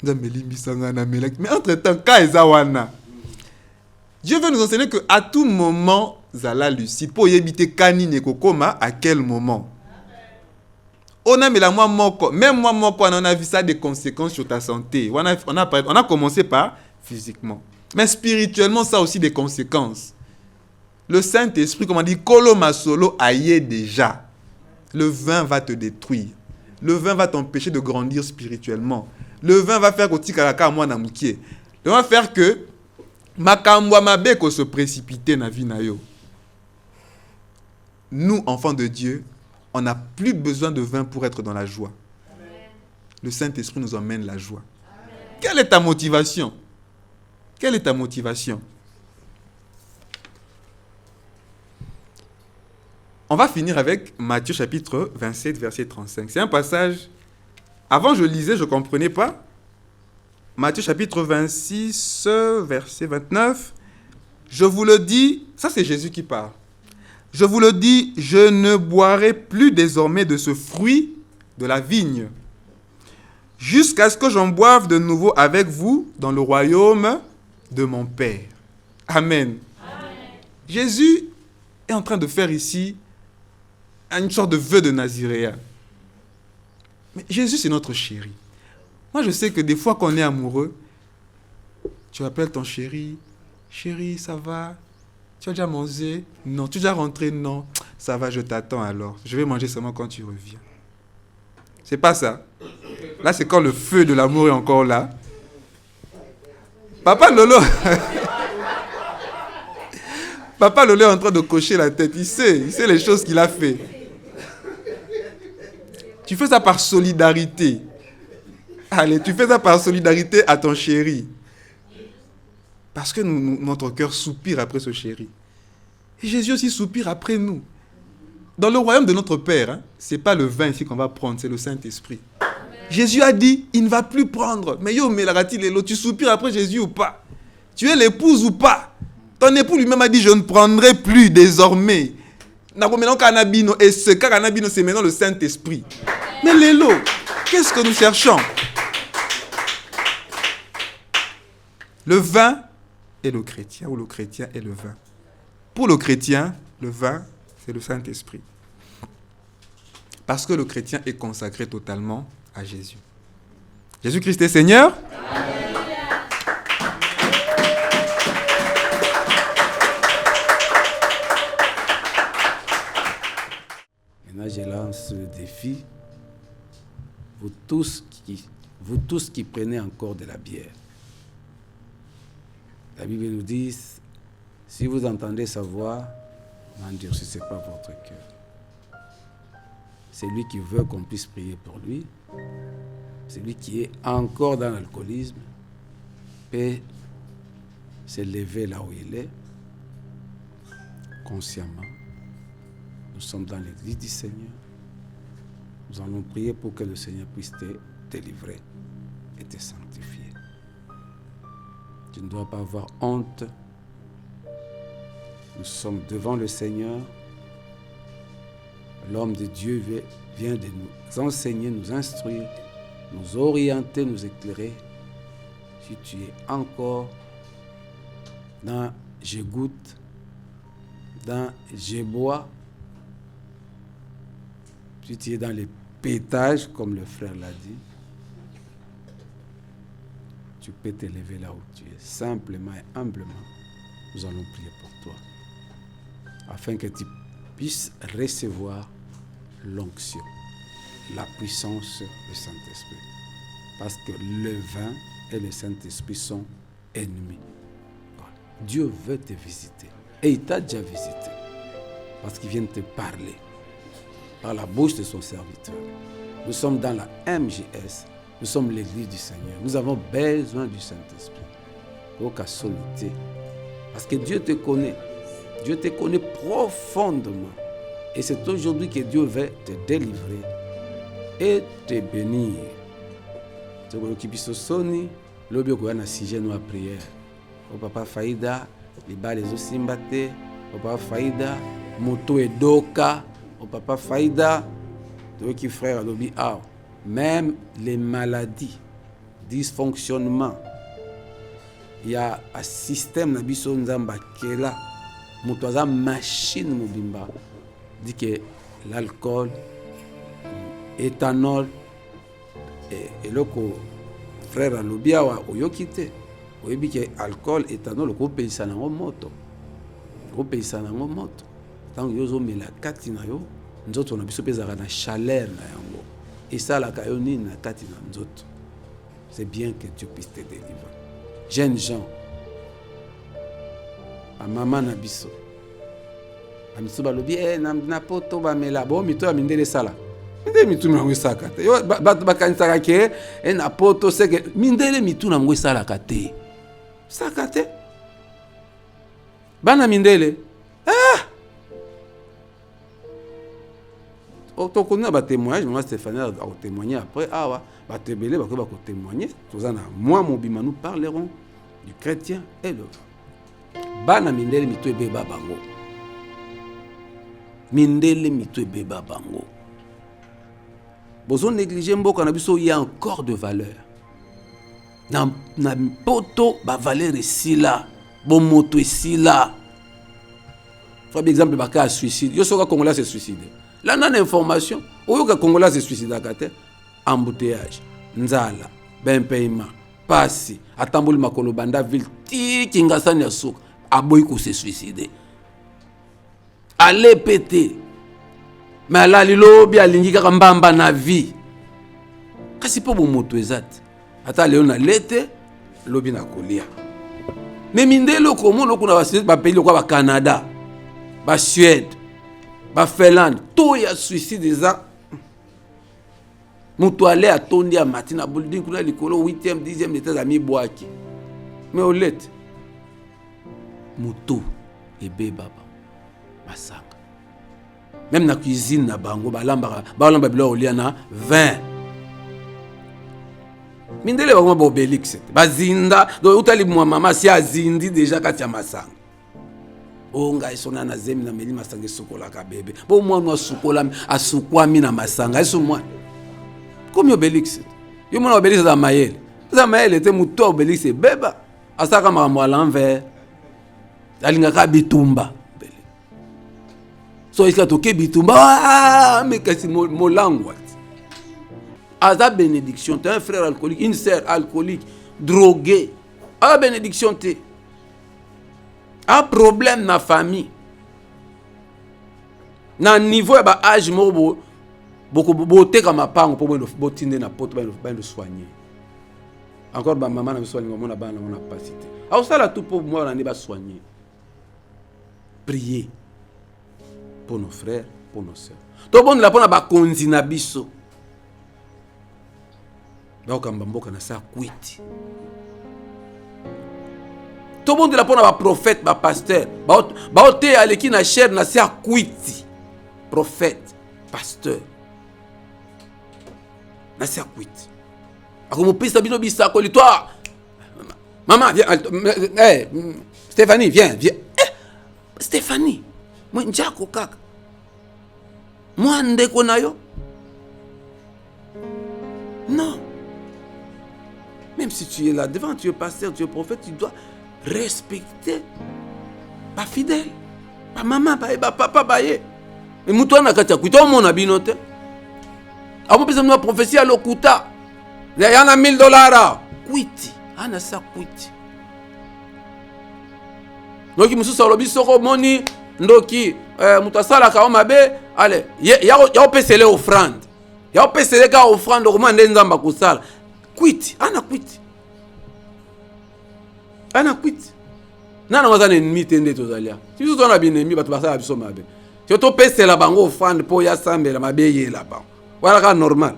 Meli misanga na mela. Mais entre-temps ka ezawana. Dieu veut nous enseigner que à tout moment zala lucide pour éviter kani ne kokoma à quel moment. On a mis la moi moko, même moi moko on a vu ça des conséquences sur ta santé. On a commencé par physiquement, mais spirituellement ça a aussi des conséquences. Le Saint-Esprit, comme on dit, kolo masolo aye déjà. Le vin va te détruire. Le vin va t'empêcher de grandir spirituellement. Le vin va faire que tu karaka moi na mukie. Le vin va faire que makamwa mabeko se précipiter na vie na yo. Nous, enfants de Dieu, on n'a plus besoin de vin pour être dans la joie. Amen. Le Saint-Esprit nous emmène la joie. Amen. Quelle est ta motivation? Quelle est ta motivation? On va finir avec Matthieu chapitre 27, verset 35. C'est un passage, avant je lisais, je ne comprenais pas. Matthieu chapitre 26, verset 29. Je vous le dis, ça c'est Jésus qui parle. Je vous le dis, je ne boirai plus désormais de ce fruit de la vigne, jusqu'à ce que j'en boive de nouveau avec vous dans le royaume de mon Père. Amen. Amen. Jésus est en train de faire ici une sorte de vœu de Naziréen. Mais Jésus, c'est notre chéri. Moi, je sais que des fois qu'on est amoureux, tu appelles ton chéri, chéri, ça va? Tu as déjà mangé? Non. Tu es déjà rentré? Non. Ça va, je t'attends alors. Je vais manger seulement quand tu reviens. C'est pas ça. Là, c'est quand le feu de l'amour est encore là. Papa Lolo... Papa Lolo est en train de cocher la tête. Il sait les choses qu'il a fait. Tu fais ça par solidarité. Allez, tu fais ça par solidarité à ton chéri. Parce que notre cœur soupire après ce chéri. Et Jésus aussi soupire après nous. Dans le royaume de notre Père, ce n'est pas le vin ici qu'on va prendre, c'est le Saint-Esprit. Amen. Jésus a dit, il ne va plus prendre. Mais yo, tu soupires après Jésus ou pas? Tu es l'épouse ou pas? Ton époux lui-même a dit, je ne prendrai plus désormais. Et ce cannabino, c'est maintenant le Saint-Esprit. Mais Lélo, qu'est-ce que nous cherchons? Le vin est le chrétien, ou le chrétien est le vin. Pour le chrétien, le vin, c'est le Saint-Esprit. Parce que le chrétien est consacré totalement à Jésus. Jésus-Christ est Seigneur. Amen. Maintenant, je lance le défi. Vous tous qui prenez encore de la bière. La Bible nous dit, si vous entendez sa voix, n'endurcissez pas votre cœur. C'est lui qui veut qu'on puisse prier pour lui. C'est lui qui est encore dans l'alcoolisme. Peut se lever là où il est, consciemment. Nous sommes dans l'église du Seigneur. Nous allons prier pour que le Seigneur puisse te délivrer et te sanctifier. Tu ne dois pas avoir honte. Nous sommes devant le Seigneur. l'homme de Dieu vient de nous enseigner, nous instruire, nous orienter, nous éclairer. Si tu es encore dans je goûte, dans je bois, si tu es dans les pétages, comme le frère l'a dit, tu peux te lever là où tu es. Simplement et humblement, nous allons prier pour toi, afin que tu puisses recevoir l'onction, la puissance du Saint-Esprit. Parce que le vin et le Saint-Esprit sont ennemis. Dieu veut te visiter. Et il t'a déjà visité. Parce qu'il vient te parler par la bouche de son serviteur. Nous sommes dans la MJS. Nous sommes l'église du Seigneur. Nous avons besoin du Saint-Esprit. Aucun solité. Parce que Dieu te connaît. Dieu te connaît profondément. Et c'est aujourd'hui que Dieu veut te délivrer et te bénir. Tu as soni, lobi okoya na sujet nous à prière. O papa faïda, liba les osimbate, o papa faïda, moto edoka, o papa faïda, toi qui frère lobi ah, même les maladies, dysfonctionnement. Il y a un système na biso nzamba kela, moto aza machine mobimba, dit que l'alcool, éthanol et le frère alobia wa oyokite oyebi ke alcool éthanol ko pesa na moto tant yozo mela kati na yo nzoto na biso pesa na chaleur na yango et ça la kayo ni na kati na nzoto. C'est bien que Dieu puisse te délivrer. Jeunes gens, a maman na biso amiso balobi na poto ba mela bo mito ya mindele sala mitu na ngwesaka te yo bakanisaka ke na poto seke mindele mitu na ngwesalaka te saka te bana mindele tokona ba témoignage moi Stéphanie a témoigné après awa ba tebele ba ko témoigner tozana moi mobima nous parlerons du chrétien et le bana mindele mitu ebeba bango mindele mitu ebeba bango. Bozo négliger mboka na biso, il y a encore de valeur. Na poto ba valeur ici là, bon moto ici là. Par exemple ba cas suicide, yo soka Congolais se suicide. Là na information, oyo ka Congolais se suicide akate, embouteillage, nzala, ben paiement, pasi, atamboli makolo banda ville ti kingasani ya soka, aboyi ko se suicider. Allez péter. Mais là, lobi alingi kaka mbamba na vie. Kasi po moto ezat. Ata leo na lete, lobi na kolia. Mais mindelo komo loko na ba pays loko ba Canada, ba Suède, ba Finlande, to ya suicide eza. Moto ale atondi ya matina building kuna likolo 8e 10e étage ami boaki. Mais au lete. Moto ebe baba. Masaka. Même na cuisine na bango balamba bilo olia na 20 mindele ba ba Obélix bazinda do utali mwa mama si azindi déjà kati ya masanga onga isona na zemi na meli masanga sukola ka bebe bo mwana sukola asukwami na masanga eso mwana comme Obélix yo mwana Obélix za mayele était muto Obélix beba asaka makambo à l'envers alinga ka bitumba. So iska toke bitumba mais kasi molango aza bénédiction t'es un frère alcoolique une sœur alcoolique drogué a bénédiction t'es un problème na famille na niveau ya ba âge mo boko teka mapango po bo tinde na poto ba le soigner encore ba maman na soigner mo na ba na capacité a osala tout pour moi na ne ba soigner. Prier pour nos frères, pour nos sœurs. Tout bon la pona ba konzi na biso. Ba kamba mboka na sa kwiti. Tout bon la pona ba prophète, ba pasteur, ba ote aleki na chair na sa kwiti. Prophète, pasteur. Na sa kwiti. Akomo pesa bino bisa ko toi. Maman viens, Stéphanie viens. Stéphanie, moi njako kaka. Moi, ndeko na yo. Non. Même si tu es là devant, tu es pasteur, tu es prophète, tu dois respecter. Pas fidèle. Pas maman, pas papa, pas yé. Et moutou na katia kuita mon abinote. Amo pesa mwa prophétie à l'okuta. Il y a $1000. Kuiti. Ana sa kuiti. Donc musu salobi soko moni ndoki mutasala ka mabe allez ya pesele offrande. Ya pesele ka offrande comment nzamba kusala. Kuiti. Ana kuiti. Ana kuiti. Nana wazana ennemi tende tozalia. Si vous on a bien ennemi batu basala biso mabe. Si to pesela bango offrande po ya sambela mabe ye là bas. Voilà ka normal.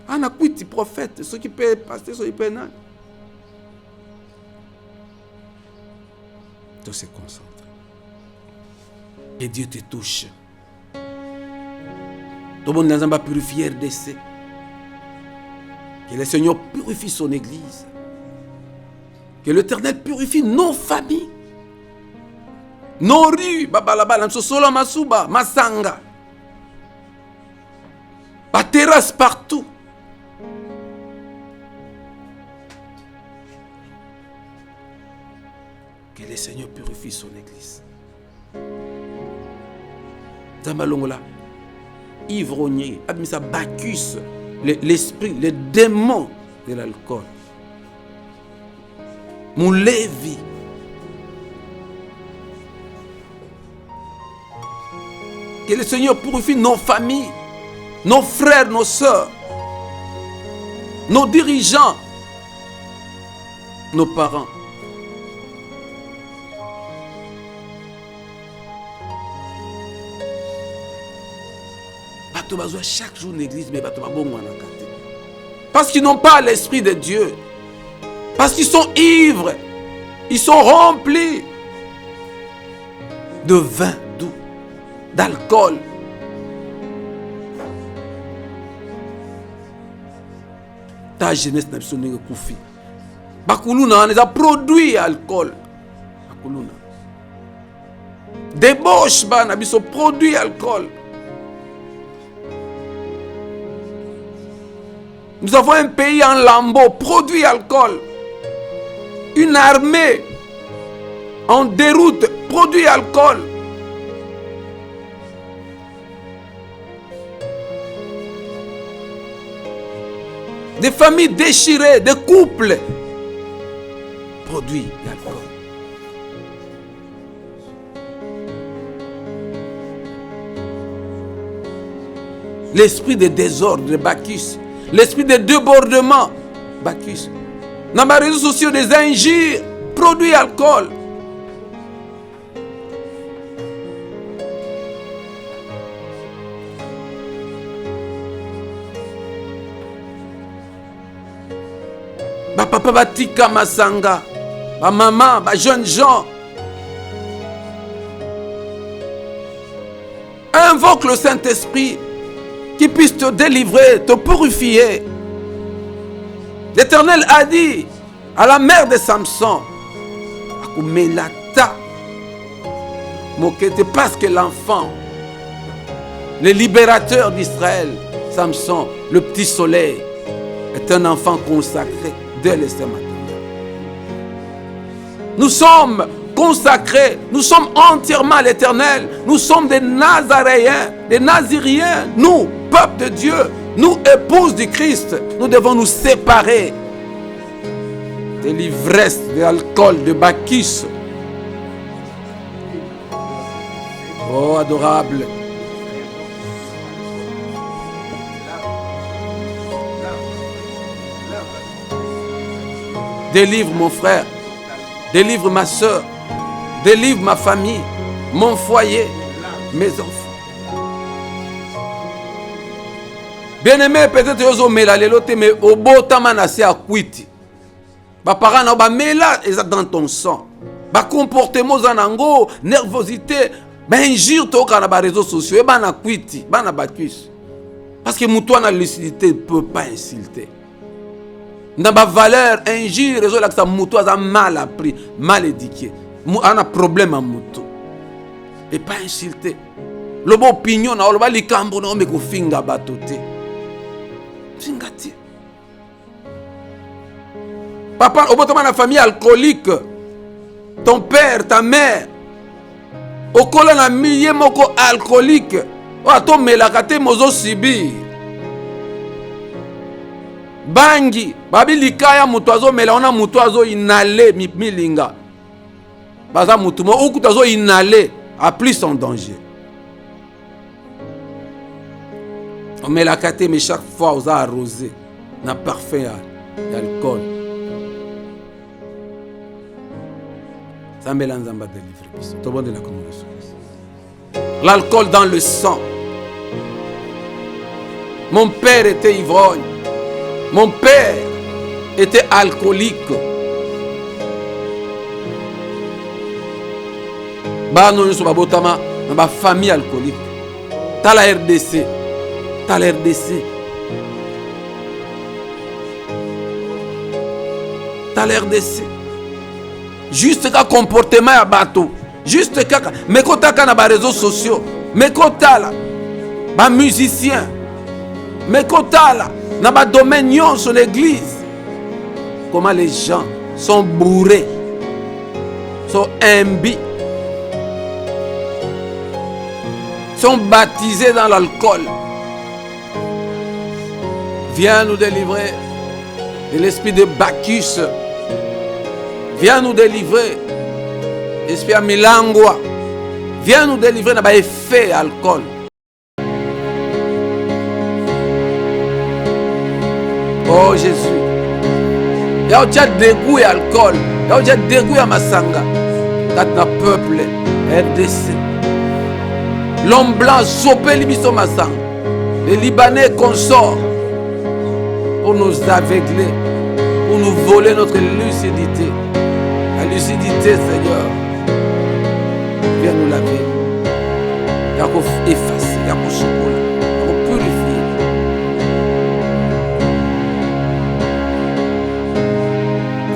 Ana kuiti prophète, ceux qui peut passer ceux qui peut nan. Tout se concentre. Et Dieu te touche. Tout le monde n'a pas purifié RDC. Que le Seigneur purifie son église. Que l'Éternel purifie nos familles. Nos rues. Babalaba, Msosola, Masuba, Masanga. La terrasse partout. Que le Seigneur purifie son église. Zamalongola, ivrogne, Abimisa Bacchus, l'esprit, les démons de l'alcool. Mon Lévi. Que le Seigneur purifie nos familles, nos frères, nos sœurs, nos dirigeants, nos parents. Chaque jour l'église, mais parce qu'ils n'ont pas l'esprit de Dieu. Parce qu'ils sont ivres. Ils sont remplis de vin doux, d'alcool. Ta jeunesse n'a pas de koufi. Bakuluna, on a produit alcool. Bakuluna. Débauche, on a produit alcool. Nous avons un pays en lambeaux, produit alcool. Une armée en déroute, produit alcool. Des familles déchirées, des couples, produit l'alcool. L'esprit de désordre de Bacchus. L'esprit de débordement, Bacchus. Dans les réseaux sociaux, des injures, produits alcool. Papa batika masanga, maman, jeunes gens. Invoque le Saint-Esprit qui puisse te délivrer, te purifier. L'Éternel a dit à la mère de Samson, parce que l'enfant, le libérateur d'Israël, Samson, le petit soleil, est un enfant consacré dès le matin. Nous sommes consacrés, nous sommes entièrement à l'Éternel, nous sommes des Nazaréens, des Naziriens, nous, peuple de Dieu, nous, épouses du Christ, nous devons nous séparer de l'ivresse, de l'alcool, de Bacchus. Oh, adorable. Délivre mon frère, délivre ma soeur, délivre ma famille, mon foyer, mes enfants. Bien-aimé, peut-être que vous avez dit, mais au beau temps, vous avez quitté. Vos parents ont dit, dans ton sang. Vos comportements, nervosité, injure, sur les réseaux sociaux, vous avez quitté, vous avez battu. Parce que la lucidité ne peut pas insulter. Dans la valeur, injure, les gens ont mal appris, mal éduqué. On a un problème en moto. Et pas insulter. loba opinion na loba likambo na omeko finga bato te. Finga te. Papa, obotama na famille alcoolique. Ton père, ta mère. Okola na miye moko alcoolique. O ato melaka te mozo subir. Bangi, babi likaya mutu azo mela ona mutu azo inale milinga. Baza mutu mo okutu azo inale a plus en danger. On met la carte, mais chaque fois, on a arrosé. On a parfait d'alcool. Ça me l'a délivré. Tout le monde est là comme l'alcool dans le sang. Mon père était ivrogne. Mon père était alcoolique. Bah non, nous sommes dans ma famille alcoolique. T'as la RDC. T'as la RDC. T'as la RDC. Juste qu'un comportement à bateau. Juste qu'un. Mais quand t'as les réseaux sociaux. Mais quand t'as là. Les musiciens. Mais quand t'as là. Dans le domaine sur l'église. Comment les gens sont bourrés. Sont imbus. Sont baptisés dans l'alcool. Viens nous délivrer de l'esprit de Bacchus. Viens nous délivrer de l'esprit de Milangwa. Viens nous délivrer de l'effet alcool. Oh Jésus. Il y a déjà dégoût et alcool. Il y a déjà dégoût à Masanga. Quand le peuple RDC. L'homme blanc sopé l'imiso Masanga. Les Libanais consortent pour nous aveugler, pour nous voler notre lucidité. La lucidité, Seigneur, viens nous laver. Il y a qu'à effacer, il y a qu'à chocolat, il y a qu'à purifier.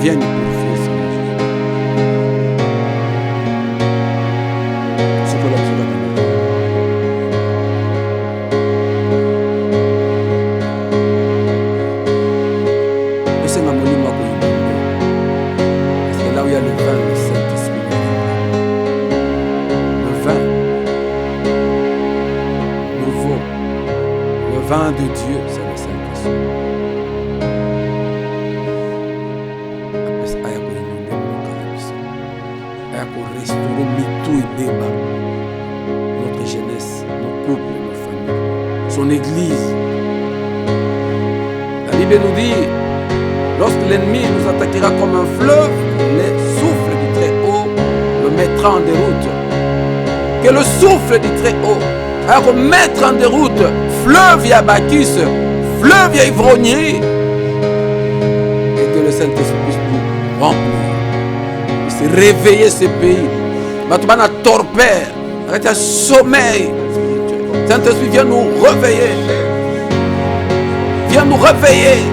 Viens nous purifier, Seigneur. Chocolat, chocolat. De Dieu, c'est le Saint-Esprit. Il y a pour restaurer tout et débat. Notre jeunesse, nos couples, nos familles, son église. La Bible nous dit, lorsque l'ennemi nous attaquera comme un fleuve, le souffle du Très-Haut le mettra en déroute. Que le souffle du Très-Haut va remettre en déroute fleuve à Bacchus, fleuve à ivrognerie. Et que le Saint-Esprit puisse nous remplir, puisse réveiller ce pays. Batubana torpeur, arrête un sommeil. Saint-Esprit, viens nous réveiller. Viens nous réveiller.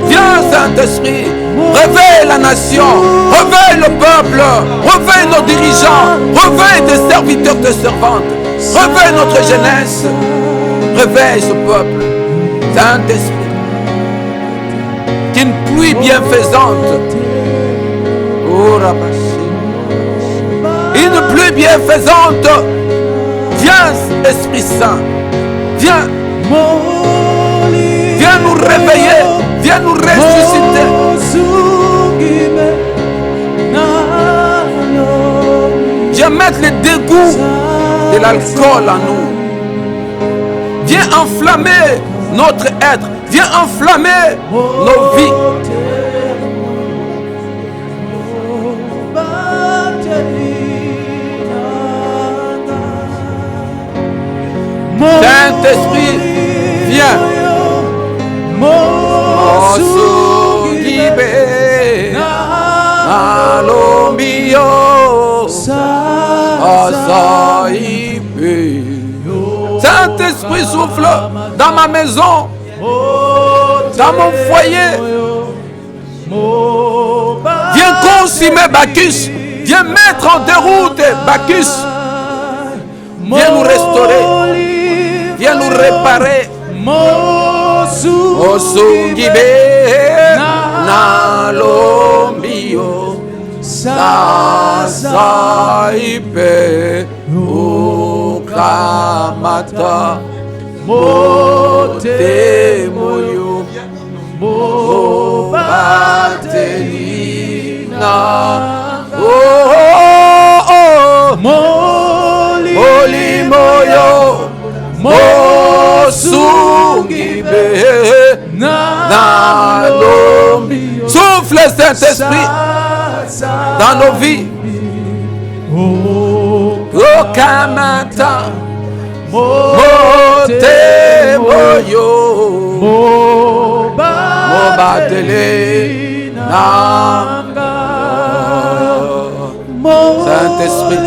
Viens, Saint-Esprit, réveille la nation, réveille le peuple, réveille nos dirigeants, réveille tes serviteurs, tes servantes. Réveille notre jeunesse. Réveille ce peuple. Saint-Esprit. Qu'une pluie bienfaisante. Oh, une pluie bienfaisante. Viens, Esprit Saint. Viens. Viens nous réveiller. Viens nous ressusciter. Viens mettre le dégoût de l'alcool en nous. Viens enflammer notre être. Viens enflammer nos vies. Saint-Esprit, viens. Saint-Esprit souffle dans ma maison, dans mon foyer. Viens consumer Bacchus. Viens mettre en déroute Bacchus. Viens nous restaurer. Viens nous réparer. Osungibe nalombio sasa ipe ukamata mote moyo mobatelina moli moyo mosungibe nalombio. Souffle Saint-Esprit dans nos vies. Okamata mote moyo mobadelina. Saint-Esprit,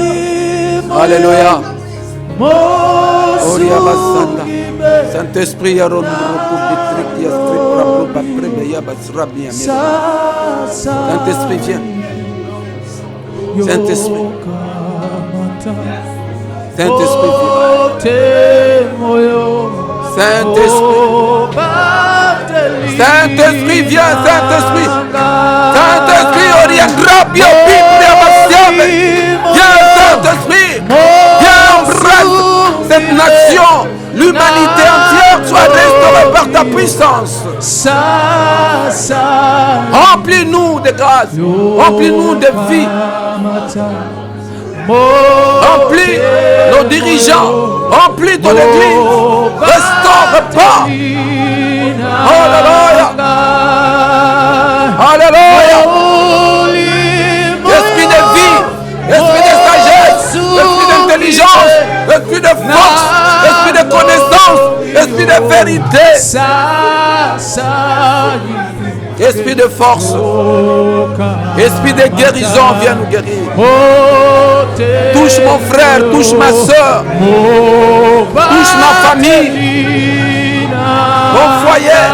alléluia. Saint-Esprit, Saint-Esprit, viens. Saint-Esprit. Saint-Esprit, Saint-Esprit. Saint-Esprit, viens, Saint-Esprit. Saint-Esprit, orientrabio, Biblia, Massiame. Viens, Saint-Esprit. Viens, embrasse cette nation. L'humanité entière soit restaurée par ta puissance. Remplis-nous de grâce. Remplis-nous de vie. Remplis nos dirigeants. Remplis ton église. Restaure pas. Alléluia. Alléluia. Esprit de vie. Esprit de sagesse. Esprit d'intelligence. Esprit de force. Esprit de connaissance. Esprit de vérité. Esprit de force. Esprit de guérison, viens nous guérir. Touche mon frère, touche ma soeur. Touche ma famille. Mon foyer.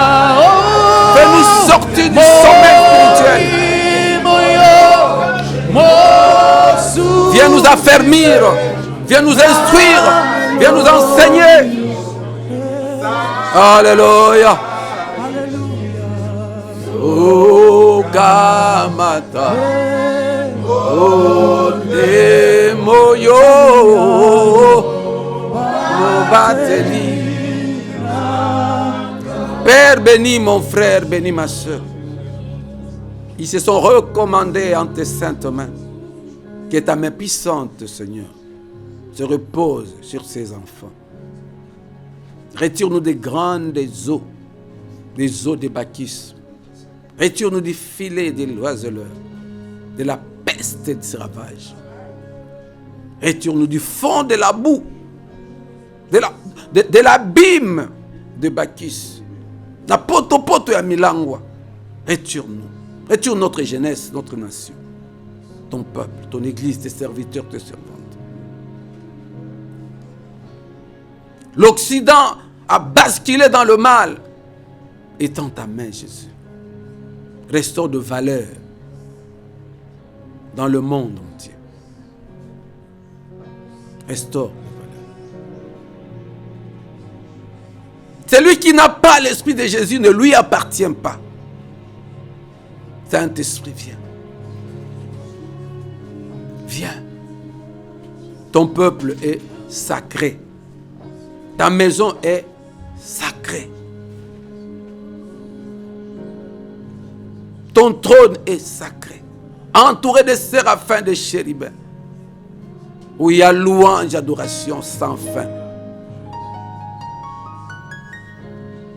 Fais-nous sortir du sommeil spirituel. Viens nous affermir. Viens nous instruire. Viens nous enseigner. Alléluia. Oh Gamata, oh Demoyo, oh Bateli. Père, bénis mon frère, bénis ma soeur. Ils se sont recommandés en tes saintes mains. Que ta main puissante, Seigneur, se repose sur ces enfants. Retire-nous des grandes eaux de Bacchus. Retire-nous du filet des oiseleurs, de la peste et des ravages. Retire-nous du fond de la boue, de l'abîme de Bacchus. Na poto poto ya milangwa. Retire-nous. Retire notre jeunesse, notre nation. Ton peuple, ton église, tes serviteurs, tes servantes. L'Occident a basculé dans le mal. Étends ta main, Jésus. Restaure de valeur dans le monde entier. Restaure de valeur. Celui qui n'a pas l'esprit de Jésus ne lui appartient pas. Saint-Esprit, viens. Viens. Ton peuple est sacré. Ta maison est sacrée. Ton trône est sacré. Entouré de séraphins, de chérubins. Où il y a louange, adoration sans fin.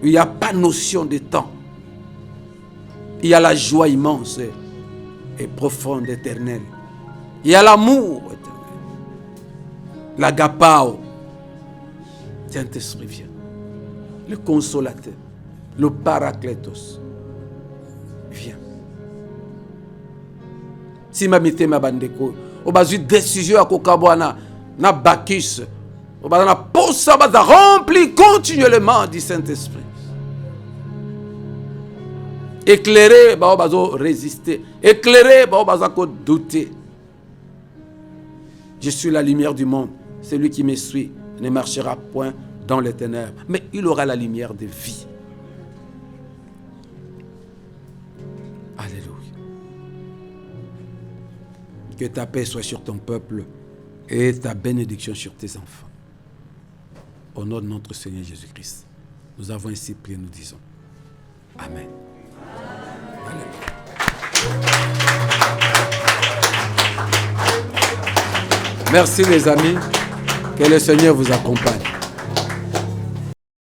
Où il n'y a pas notion de temps. Il y a la joie immense et profonde, éternelle. Il y a l'amour éternel. L'agapao. Saint-Esprit, viens. Le consolateur. Le paraclétos. Viens. Si ma mité ma bandeko, on va une décision à Kokabwana, na Bacchus, on va na posa va remplir continuellement du Saint-Esprit. Éclairer, on va résister. Éclairer, on va douter. Je suis la lumière du monde. Celui qui me suit ne marchera point dans les ténèbres, mais il aura la lumière de vie. Alléluia. Que ta paix soit sur ton peuple et ta bénédiction sur tes enfants. Au nom de notre Seigneur Jésus-Christ, nous avons ainsi prié, nous disons Amen. Alléluia. Merci les amis, que le Seigneur vous accompagne.